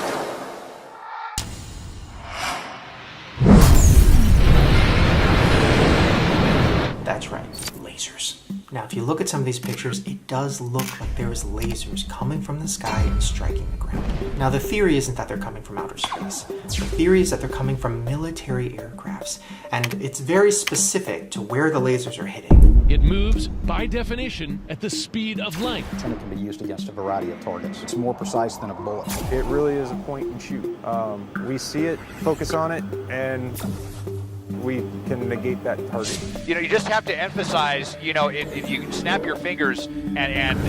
That's right, lasers. Now, if you look at some of these pictures, it does look like there is lasers coming from the sky and striking the ground. Now, the theory isn't that they're coming from outer space. The theory is that they're coming from military aircrafts, and it's very specific to where the lasers are hitting. It moves, by definition, at the speed of light. And it can be used against a variety of targets. It's more precise than a bullet. It really is a point and shoot. We see it, focus on it, and we can negate that target. You know, you just have to emphasize, you know, if you snap your fingers and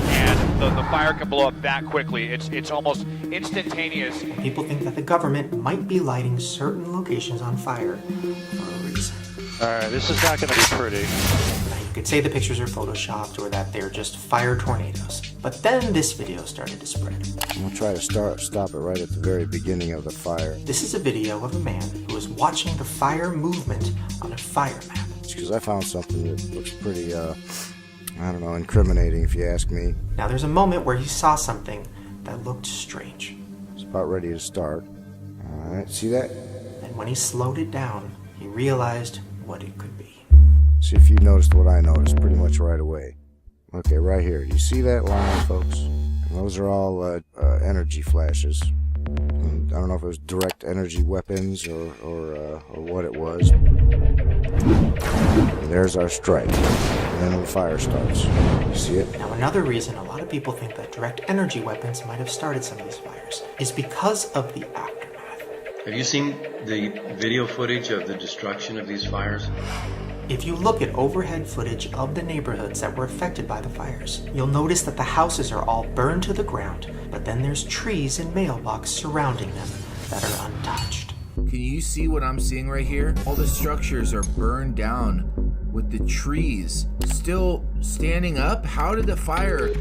the fire can blow up that quickly, it's almost instantaneous. People think that the government might be lighting certain locations on fire for a reason. All right, this is not going to be pretty. Now, you could say the pictures are photoshopped or that they're just fire tornadoes. But then this video started to spread. I'm gonna try to stop it right at the very beginning of the fire. This is a video of a man who is watching the fire movement on a fire map. It's because I found something that looks pretty, I don't know, incriminating if you ask me. Now there's a moment where he saw something that looked strange. It's about ready to start. All right, see that? And when he slowed it down, he realized what it could be. See if you noticed what I noticed pretty much right away. Okay, right here. You see that line, folks? And those are all energy flashes. And I don't know if it was direct energy weapons or what it was. And there's our strike. And then the fire starts. You see it? Now, another reason a lot of people think that direct energy weapons might have started some of these fires is because of the aftermath. Have you seen the video footage of the destruction of these fires? If you look at overhead footage of the neighborhoods that were affected by the fires, you'll notice that the houses are all burned to the ground, but then there's trees and mailbox surrounding them that are untouched. Can you see what I'm seeing right here? All the structures are burned down with the trees still standing up. How did the fire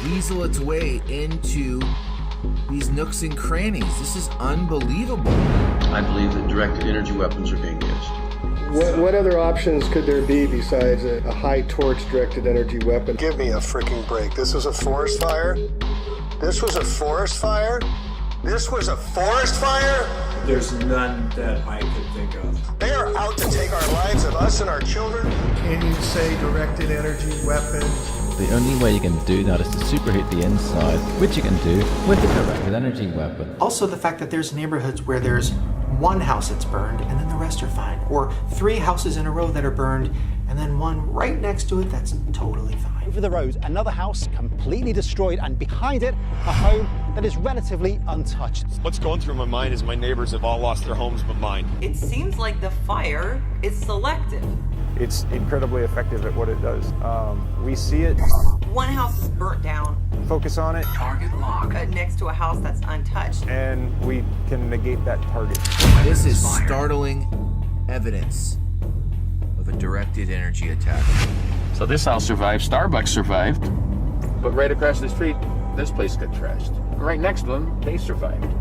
weasel its way into these nooks and crannies? This is unbelievable. I believe that directed energy weapons are being used. What other options could there be besides a high torch directed energy weapon? Give me a freaking break. This was a forest fire? This was a forest fire? This was a forest fire? There's none that I could think of. They are out to take our lives of us and our children. Can you say directed energy weapon? The only way you can do that is to superheat the inside, which you can do with a directed energy weapon. Also, the fact that there's neighborhoods where there's one house that's burned and then the rest are fine, or 3 houses in a row that are burned and then one right next to it that's totally fine. Over the road, another house completely destroyed, and behind it, a home that is relatively untouched. What's going through my mind is my neighbors have all lost their homes but mine. It seems like the fire is selective. It's incredibly effective at what it does. We see it. One house is burnt down. Focus on it. Target lock. Next to a house that's untouched. And we can negate that target. This is startling evidence of a directed energy attack. So this house survived, Starbucks survived, but right across the street, this place got trashed. Right next to them, they survived.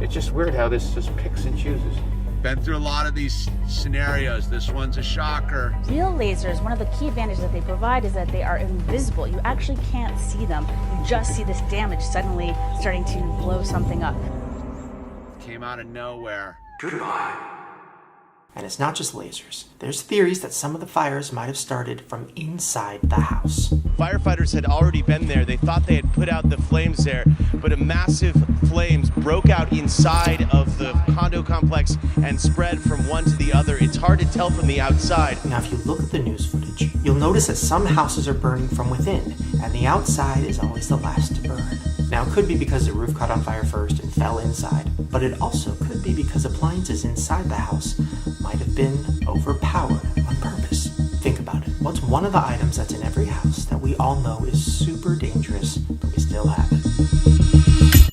It's just weird how this just picks and chooses. Been through a lot of these scenarios. This one's a shocker. Real lasers, one of the key advantages that they provide is that they are invisible. You actually can't see them. You just see this damage suddenly starting to blow something up. Came out of nowhere. Goodbye. And it's not just lasers. There's theories that some of the fires might have started from inside the house. Firefighters had already been there. They thought they had put out the flames there, but a massive flames broke out inside of the condo complex and spread from one to the other. It's hard to tell from the outside. Now, if you look at the news footage, you'll notice that some houses are burning from within, and the outside is always the last to burn. Now, it could be because the roof caught on fire first and fell inside, but it also could be because appliances inside the house might have been overpowered on purpose. Think about it. What's one of the items that's in every house that we all know is super dangerous, but we still have it?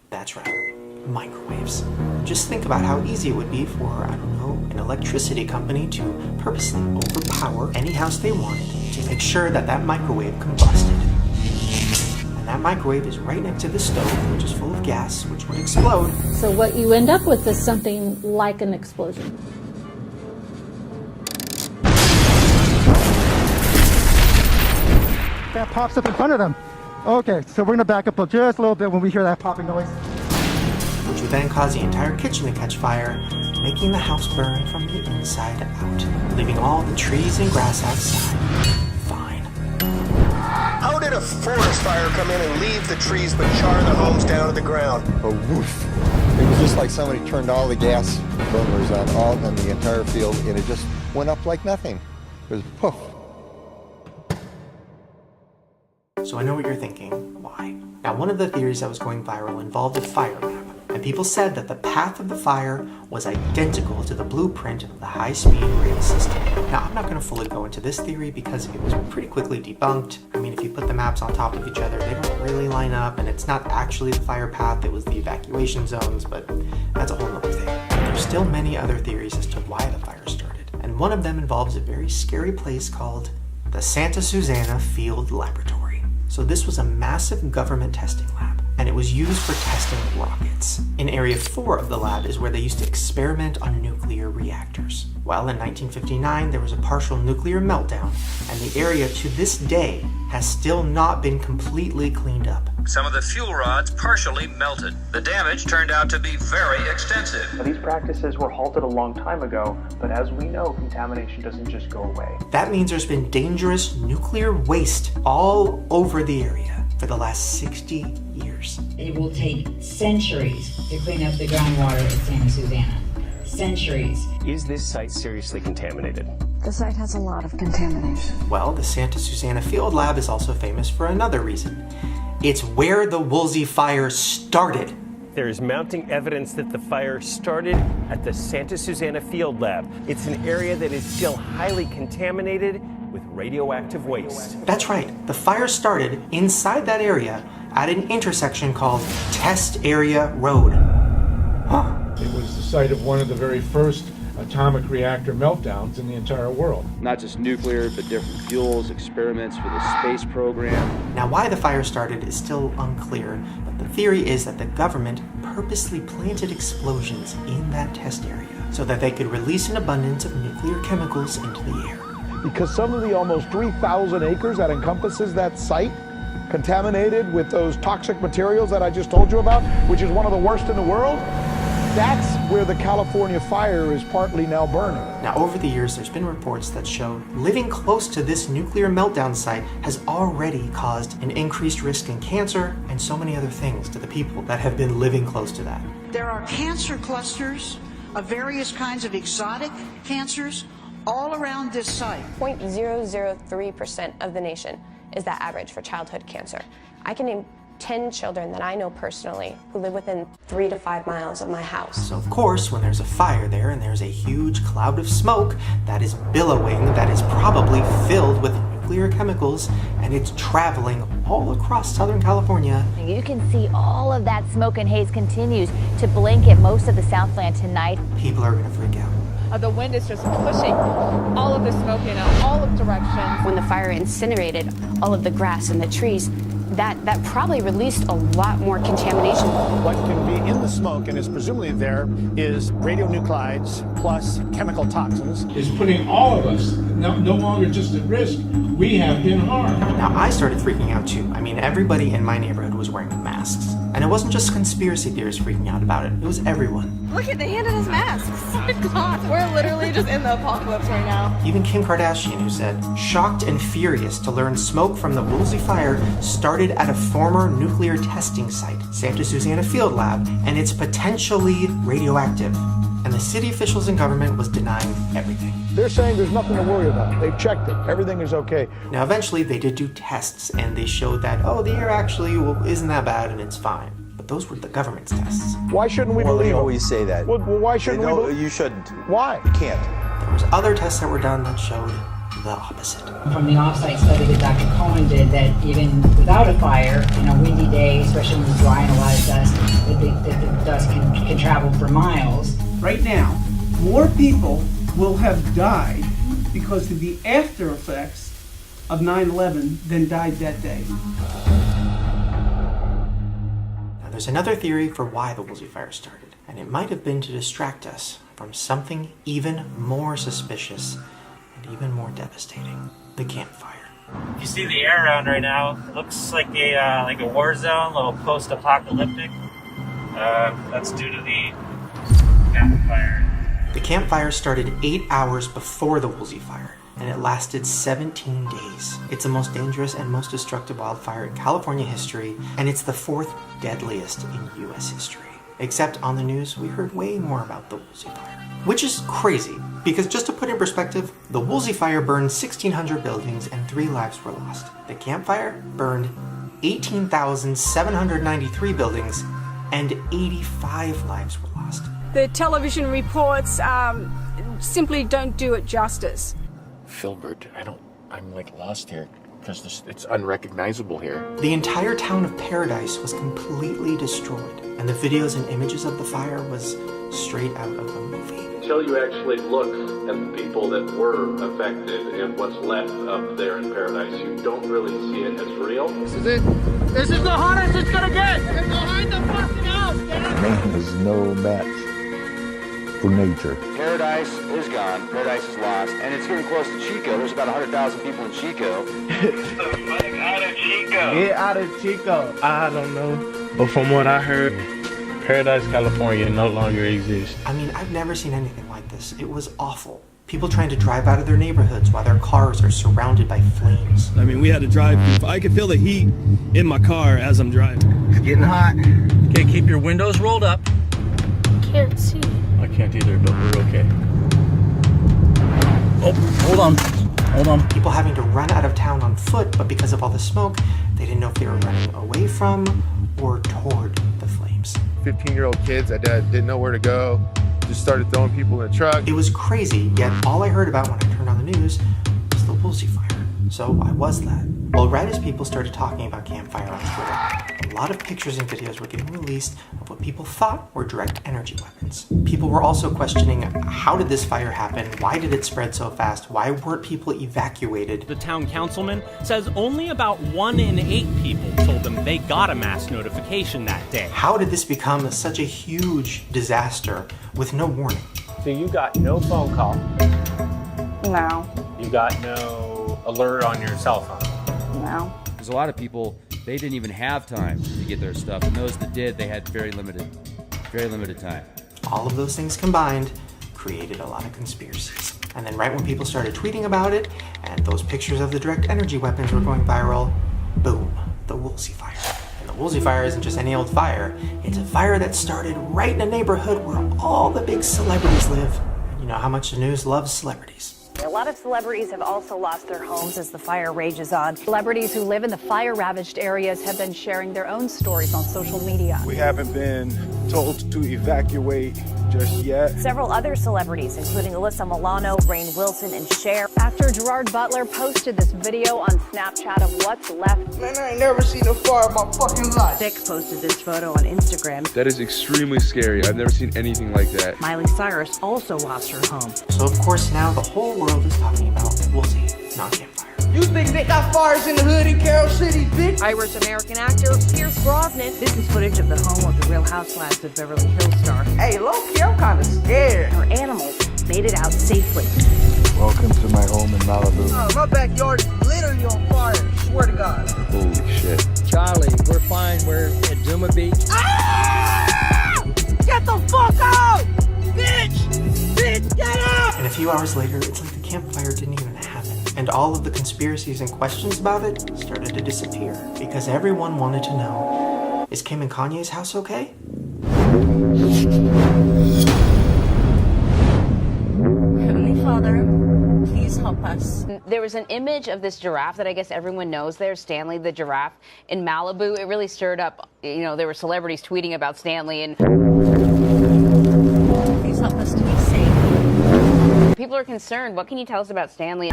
That's right, microwaves. Just think about how easy it would be for, I don't know, an electricity company to purposely overpower any house they wanted to make sure that that microwave combusted. And that microwave is right next to the stove, which is full of gas, which would explode. So what you end up with is something like an explosion. That pops up in front of them. Okay, so we're gonna back up just a little bit when we hear that popping noise. Which would then cause the entire kitchen to catch fire, making the house burn from the inside out, leaving all the trees and grass outside fine. How did a forest fire come in and leave the trees but char the homes down to the ground? A woof. It was just like somebody turned all the gas burners on the entire field, and it just went up like nothing. It was poof. So I know what you're thinking. Why? Now, one of the theories that was going viral involved a fire map, and people said that the path of the fire was identical to the blueprint of the high-speed rail system. Now, I'm not going to fully go into this theory because it was pretty quickly debunked. I mean, if you put the maps on top of each other, they don't really line up, and it's not actually the fire path, it was the evacuation zones, but that's a whole other thing. There's still many other theories as to why the fire started, and one of them involves a very scary place called the Santa Susana Field Laboratory. So this was a massive government testing lab, and it was used for testing rockets. In Area 4 of the lab is where they used to experiment on nuclear reactors. Well, in 1959, there was a partial nuclear meltdown, and the area to this day has still not been completely cleaned up. Some of the fuel rods partially melted. The damage turned out to be very extensive. Now, these practices were halted a long time ago, but as we know, contamination doesn't just go away. That means there's been dangerous nuclear waste all over the area for the last 60 years. It will take centuries to clean up the groundwater at Santa Susana. Centuries. Is this site seriously contaminated? The site has a lot of contamination. Well, the Santa Susana Field Lab is also famous for another reason. It's where the Woolsey fire started. There is mounting evidence that the fire started at the Santa Susana Field Lab. It's an area that is still highly contaminated with radioactive waste. That's right. The fire started inside that area at an intersection called Test Area Road. Huh. It was the site of one of the very first atomic reactor meltdowns in the entire world. Not just nuclear, but different fuels, experiments for the space program. Now, why the fire started is still unclear, but the theory is that the government purposely planted explosions in that test area so that they could release an abundance of nuclear chemicals into the air. Because some of the almost 3,000 acres that encompasses that site contaminated with those toxic materials that I just told you about, which is one of the worst in the world, that's where the California fire is partly now burning. Now, over the years, there's been reports that show living close to this nuclear meltdown site has already caused an increased risk in cancer and so many other things to the people that have been living close to that. There are cancer clusters of various kinds of exotic cancers all around this site. 0.003% of the nation is that average for childhood cancer. I can name 10 children that I know personally who live within 3 to 5 miles of my house. So of course, when there's a fire there and there's a huge cloud of smoke that is billowing, that is probably filled with nuclear chemicals, and it's traveling all across Southern California. You can see all of that smoke and haze continues to blanket most of the Southland tonight. People are gonna freak out. The wind is just pushing all of the smoke in all of directions. When the fire incinerated all of the grass and the trees, that probably released a lot more contamination. What can be in the smoke and is presumably there is radionuclides plus chemical toxins. Is putting all of us no longer just at risk. We have been harmed. Now, I started freaking out too. I mean, everybody in my neighborhood was wearing masks. And it wasn't just conspiracy theorists freaking out about it. It was everyone. Look at, they handed us masks. Oh my God, we're literally just in the apocalypse right now. Even Kim Kardashian, who said, shocked and furious to learn smoke from the Woolsey fire started at a former nuclear testing site, Santa Susana Field Lab, and it's potentially radioactive. And the city officials and government was denying everything. They're saying there's nothing to worry about. They've checked it. Everything is okay. Now, eventually, they did do tests, and they showed that, oh, the air actually isn't that bad, and it's fine. But those were the government's tests. Why shouldn't we believe They them? always say that. Well, why shouldn't we believe? You shouldn't. Why? You can't. There was other tests that were done that showed the opposite. From the off-site study that Dr. Cohen did, that even without a fire, in a windy day, especially when it's dry and a lot of dust, that the dust can travel for miles. Right now, more people will have died because of the after effects of 9/11 than died that day. Now, there's another theory for why the Woolsey fire started, and it might have been to distract us from something even more suspicious and even more devastating: the campfire. You see the air around right now. It looks like a war zone, a little post-apocalyptic. That's due to the campfire. The campfire started 8 hours before the Woolsey fire, and it lasted 17 days. It's the most dangerous and most destructive wildfire in California history, and it's the 4th deadliest in US history. Except on the news, we heard way more about the Woolsey fire. Which is crazy, because just to put in perspective, the Woolsey fire burned 1,600 buildings and 3 lives were lost. The campfire burned 18,793 buildings and 85 lives were lost. The television reports simply don't do it justice. Filbert, I'm like lost here because it's unrecognizable here. The entire town of Paradise was completely destroyed, and the videos and images of the fire was straight out of a movie. Until you actually look at the people that were affected and what's left up there in Paradise, you don't really see it as real. This is it. This is the hottest it's gonna get. Get behind the fucking house, Man is no match for nature. Paradise is gone. Paradise is lost. And it's getting close to Chico. There's about 100,000 people in Chico. Get the fuck out of Chico. Get out of Chico. I don't know. But from what I heard, Paradise, California no longer exists. I mean, I've never seen anything like this. It was awful. People trying to drive out of their neighborhoods while their cars are surrounded by flames. I mean, we had to drive. I could feel the heat in my car as I'm driving. It's getting hot. Okay, keep your windows rolled up. Can't see. I can't either, but we're okay. Oh, hold on. Hold on. People having to run out of town on foot, but because of all the smoke, they didn't know if they were running away from or toward the flames. 15-year-old kids that didn't know where to go, just started throwing people in the truck. It was crazy, yet all I heard about when I turned on the news was the Woolsey fire. So I was that. Well, right as people started talking about campfire on Twitter, a lot of pictures and videos were getting released of what people thought were direct energy weapons. People were also questioning, how did this fire happen? Why did it spread so fast? Why weren't people evacuated? The town councilman says only about 1 in 8 people told them they got a mass notification that day. How did this become such a huge disaster with no warning? So you got no phone call? No. You got no alert on your cell phone? No. There's a lot of people, they didn't even have time to get their stuff, and those that did, they had very limited time. All of those things combined created a lot of conspiracies. And then right when people started tweeting about it, and those pictures of the direct energy weapons were going viral, boom, the Woolsey fire. And the Woolsey fire isn't just any old fire, it's a fire that started right in a neighborhood where all the big celebrities live. And you know how much the news loves celebrities. A lot of celebrities have also lost their homes as the fire rages on. Celebrities who live in the fire-ravaged areas have been sharing their own stories on social media. We haven't been told to evacuate just yet. Several other celebrities, including Alyssa Milano, Rainn Wilson, and Cher. Actor Gerard Butler posted this video on Snapchat of what's left. Man, I ain't never seen a fire in my fucking life. Vic posted this photo on Instagram. That is extremely scary. I've never seen anything like that. Miley Cyrus also lost her home. So of course now the whole world is talking about Woolsey, not campfire. You think they got fires in the hood in Carroll City, bitch? Irish American actor Pierce Brosnan. This is footage of the home of the Real Housewives of Beverly Hills star. Hey, low-key, I'm kind of scared. Her animals made it out safely. Welcome to my home in Malibu. My backyard is literally on fire, swear to God. Holy shit. Charlie, we're fine. We're at Zuma Beach. Ah! Get the fuck out! Bitch! Bitch, get out! And a few hours later, it's like the campfire didn't even happen. And all of the conspiracies and questions about it started to disappear. Because everyone wanted to know, is Kim and Kanye's house okay? Heavenly Father, please help us. There was an image of this giraffe that I guess everyone knows there, Stanley the giraffe in Malibu. It really stirred up, there were celebrities tweeting about Stanley and please help us to be safe. people are concerned. What can you tell us about Stanley?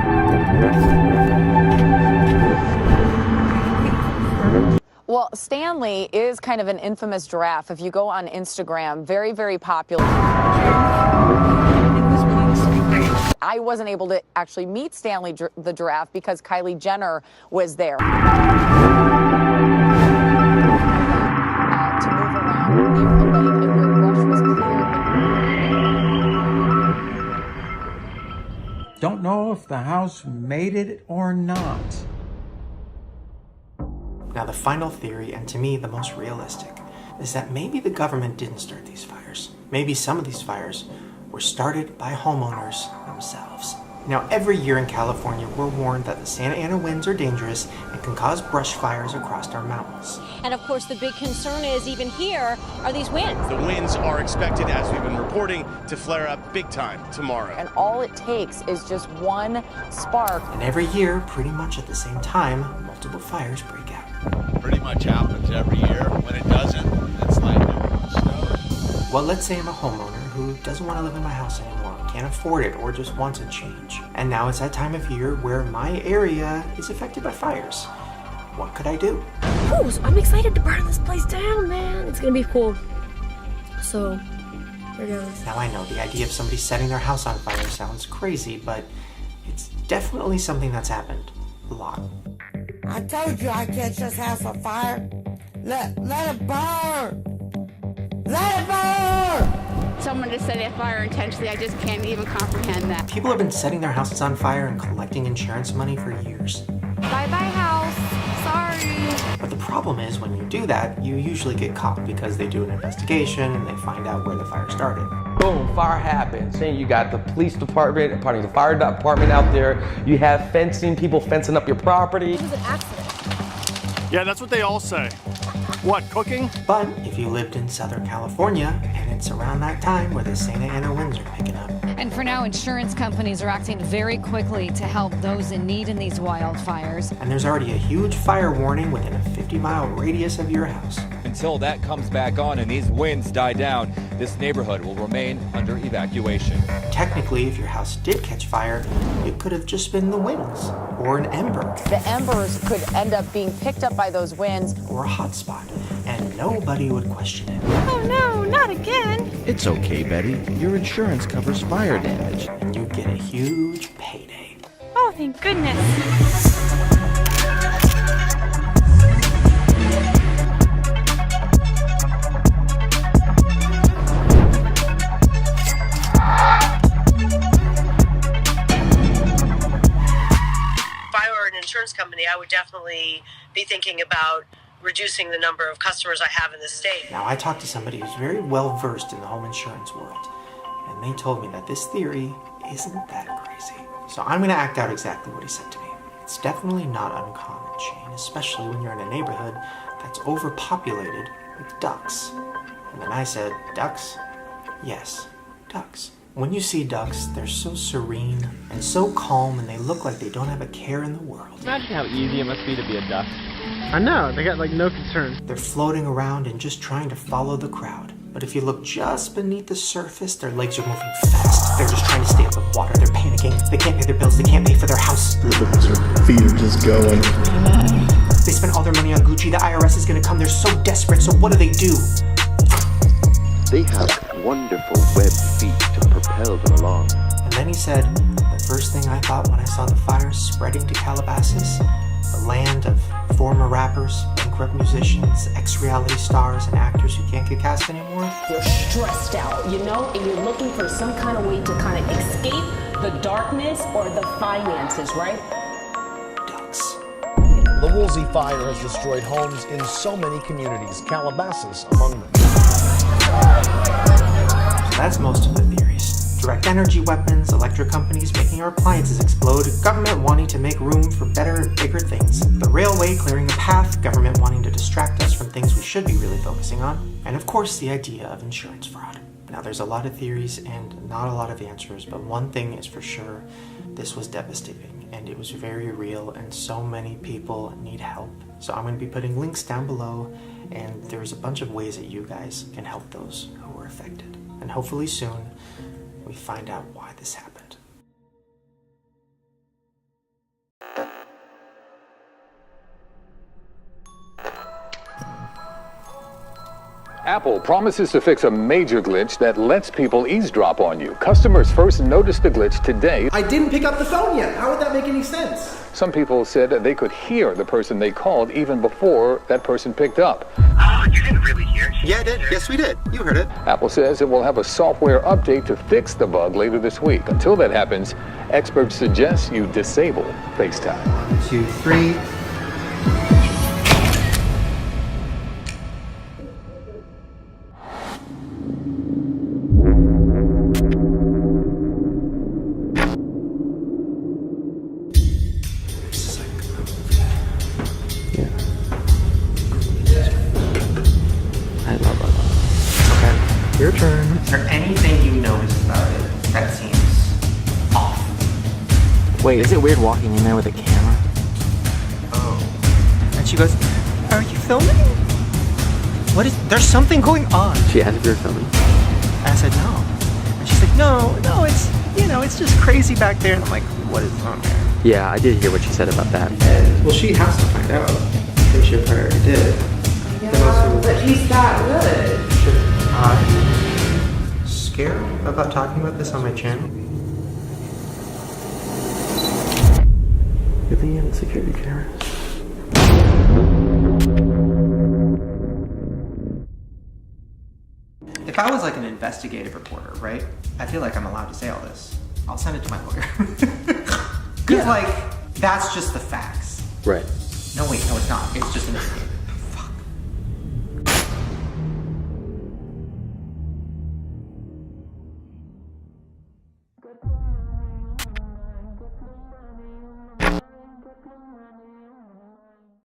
Well, Stanley is kind of an infamous giraffe. If you go on Instagram, very, very popular. I wasn't able to actually meet Stanley the giraffe because Kylie Jenner was there. To move around, and where brush was clear. Don't know if the house made it or not. Now the final theory, and to me the most realistic, is that maybe the government didn't start these fires. Maybe some of these fires were started by homeowners themselves. Now every year in California we're warned that the Santa Ana winds are dangerous and can cause brush fires across our mountains. And of course the big concern is, even here, are these winds. The winds are expected, as we've been reporting, to flare up big time tomorrow. And all it takes is just one spark. And every year, pretty much at the same time, multiple fires break out. Pretty much happens every year. When it doesn't, it's like snow. Well, let's say I'm a homeowner who doesn't want to live in my house anymore, can't afford it, or just wants a change. And now it's that time of year where my area is affected by fires. What could I do? Cool, so I'm excited to burn this place down, man. It's gonna be cool. So, here goes. Now I know the idea of somebody setting their house on fire sounds crazy, but it's definitely something that's happened a lot. I told you I'd catch this house on fire. Let it burn! Let it burn! Someone just set a fire intentionally. I just can't even comprehend that. People have been setting their houses on fire and collecting insurance money for years. Bye-bye, house. Sorry. problem is when you do that, you usually get caught because they do an investigation and they find out where the fire started. Boom, fire happens. And you got the police department, the fire department out there. You have fencing, people fencing up your property. It was an accident. Yeah, that's what they all say. What, cooking? But if you lived in Southern California, and it's around that time where the Santa Ana winds are picking up. And for now, insurance companies are acting very quickly to help those in need in these wildfires. And there's already a huge fire warning within a 50-mile radius of your house. Until that comes back on and these winds die down, this neighborhood will remain under evacuation. Technically, if your house did catch fire, it could have just been the winds or an ember. The embers could end up being picked up by those winds. Or a hot spot, and nobody would question it. Oh no, not again. It's okay, Betty. Your insurance covers fire damage. And you get a huge payday. Oh, thank goodness. If I were an insurance company, I would definitely be thinking about reducing the number of customers I have in the state. Now, I talked to somebody who's very well versed in the home insurance world, and they told me that this theory isn't that crazy. So I'm going to act out exactly what he said to me. It's definitely not uncommon, Shane, especially when you're in a neighborhood that's overpopulated with ducks. And then I said, ducks? Yes, ducks. When you see ducks, they're so serene and so calm, and they look like they don't have a care in the world. Imagine how easy it must be to be a duck. I know, they got like no concern. They're floating around and just trying to follow the crowd. But if you look just beneath the surface, their legs are moving fast. They're just trying to stay above water. They're panicking. They can't pay their bills. They can't pay for their house. Their feet are just going. They spent all their money on Gucci. The IRS is gonna come. They're so desperate. So what do? They have wonderful web feet to propel them along. And then he said, the first thing I thought when I saw the fires spreading to Calabasas, the land of former rappers, bankrupt musicians, ex-reality stars, and actors who can't get cast anymore. You're stressed out, you know, and you're looking for some kind of way to kind of escape the darkness or the finances, right? Ducks. The Woolsey fire has destroyed homes in so many communities, Calabasas among them. So that's most of the theories. Direct energy weapons, electric companies making our appliances explode, government wanting to make room for better and bigger things, the railway clearing a path, government wanting to distract us from things we should be really focusing on, and of course the idea of insurance fraud. Now there's a lot of theories and not a lot of answers, but one thing is for sure, this was devastating and it was very real and so many people need help. So I'm going to be putting links down below, and there's a bunch of ways that you guys can help those who were affected. And hopefully soon we find out why this happened. Apple promises to fix a major glitch that lets people eavesdrop on you. Customers first noticed the glitch today. I didn't pick up the phone yet. How would that make any sense? Some people said they could hear the person they called even before that person picked up. Oh, you didn't really hear it? Yeah, I did. Yes, we did. You heard it. Apple says it will have a software update to fix the bug later this week. Until that happens, experts suggest you disable FaceTime. 1, 2, 3. Your turn. Is there anything you noticed about it that seems off? Wait, is it weird walking in there with a camera? Oh. And she goes, are you filming? What is, there's something going on. She asked if you were filming. I said no. And she's like, no, it's, it's just crazy back there. And I'm like, what is on there? Yeah, I did hear what she said about that. Well, she has to find out. I'm pretty sure Claire already did. Yeah, but he's that good. I'm scared about talking about this on my channel. Good thing you have security cameras. If I was like an investigative reporter, right? I feel like I'm allowed to say all this. I'll send it to my lawyer. Because, that's just the facts. Right. No, wait, no, it's not. It's just an opinion.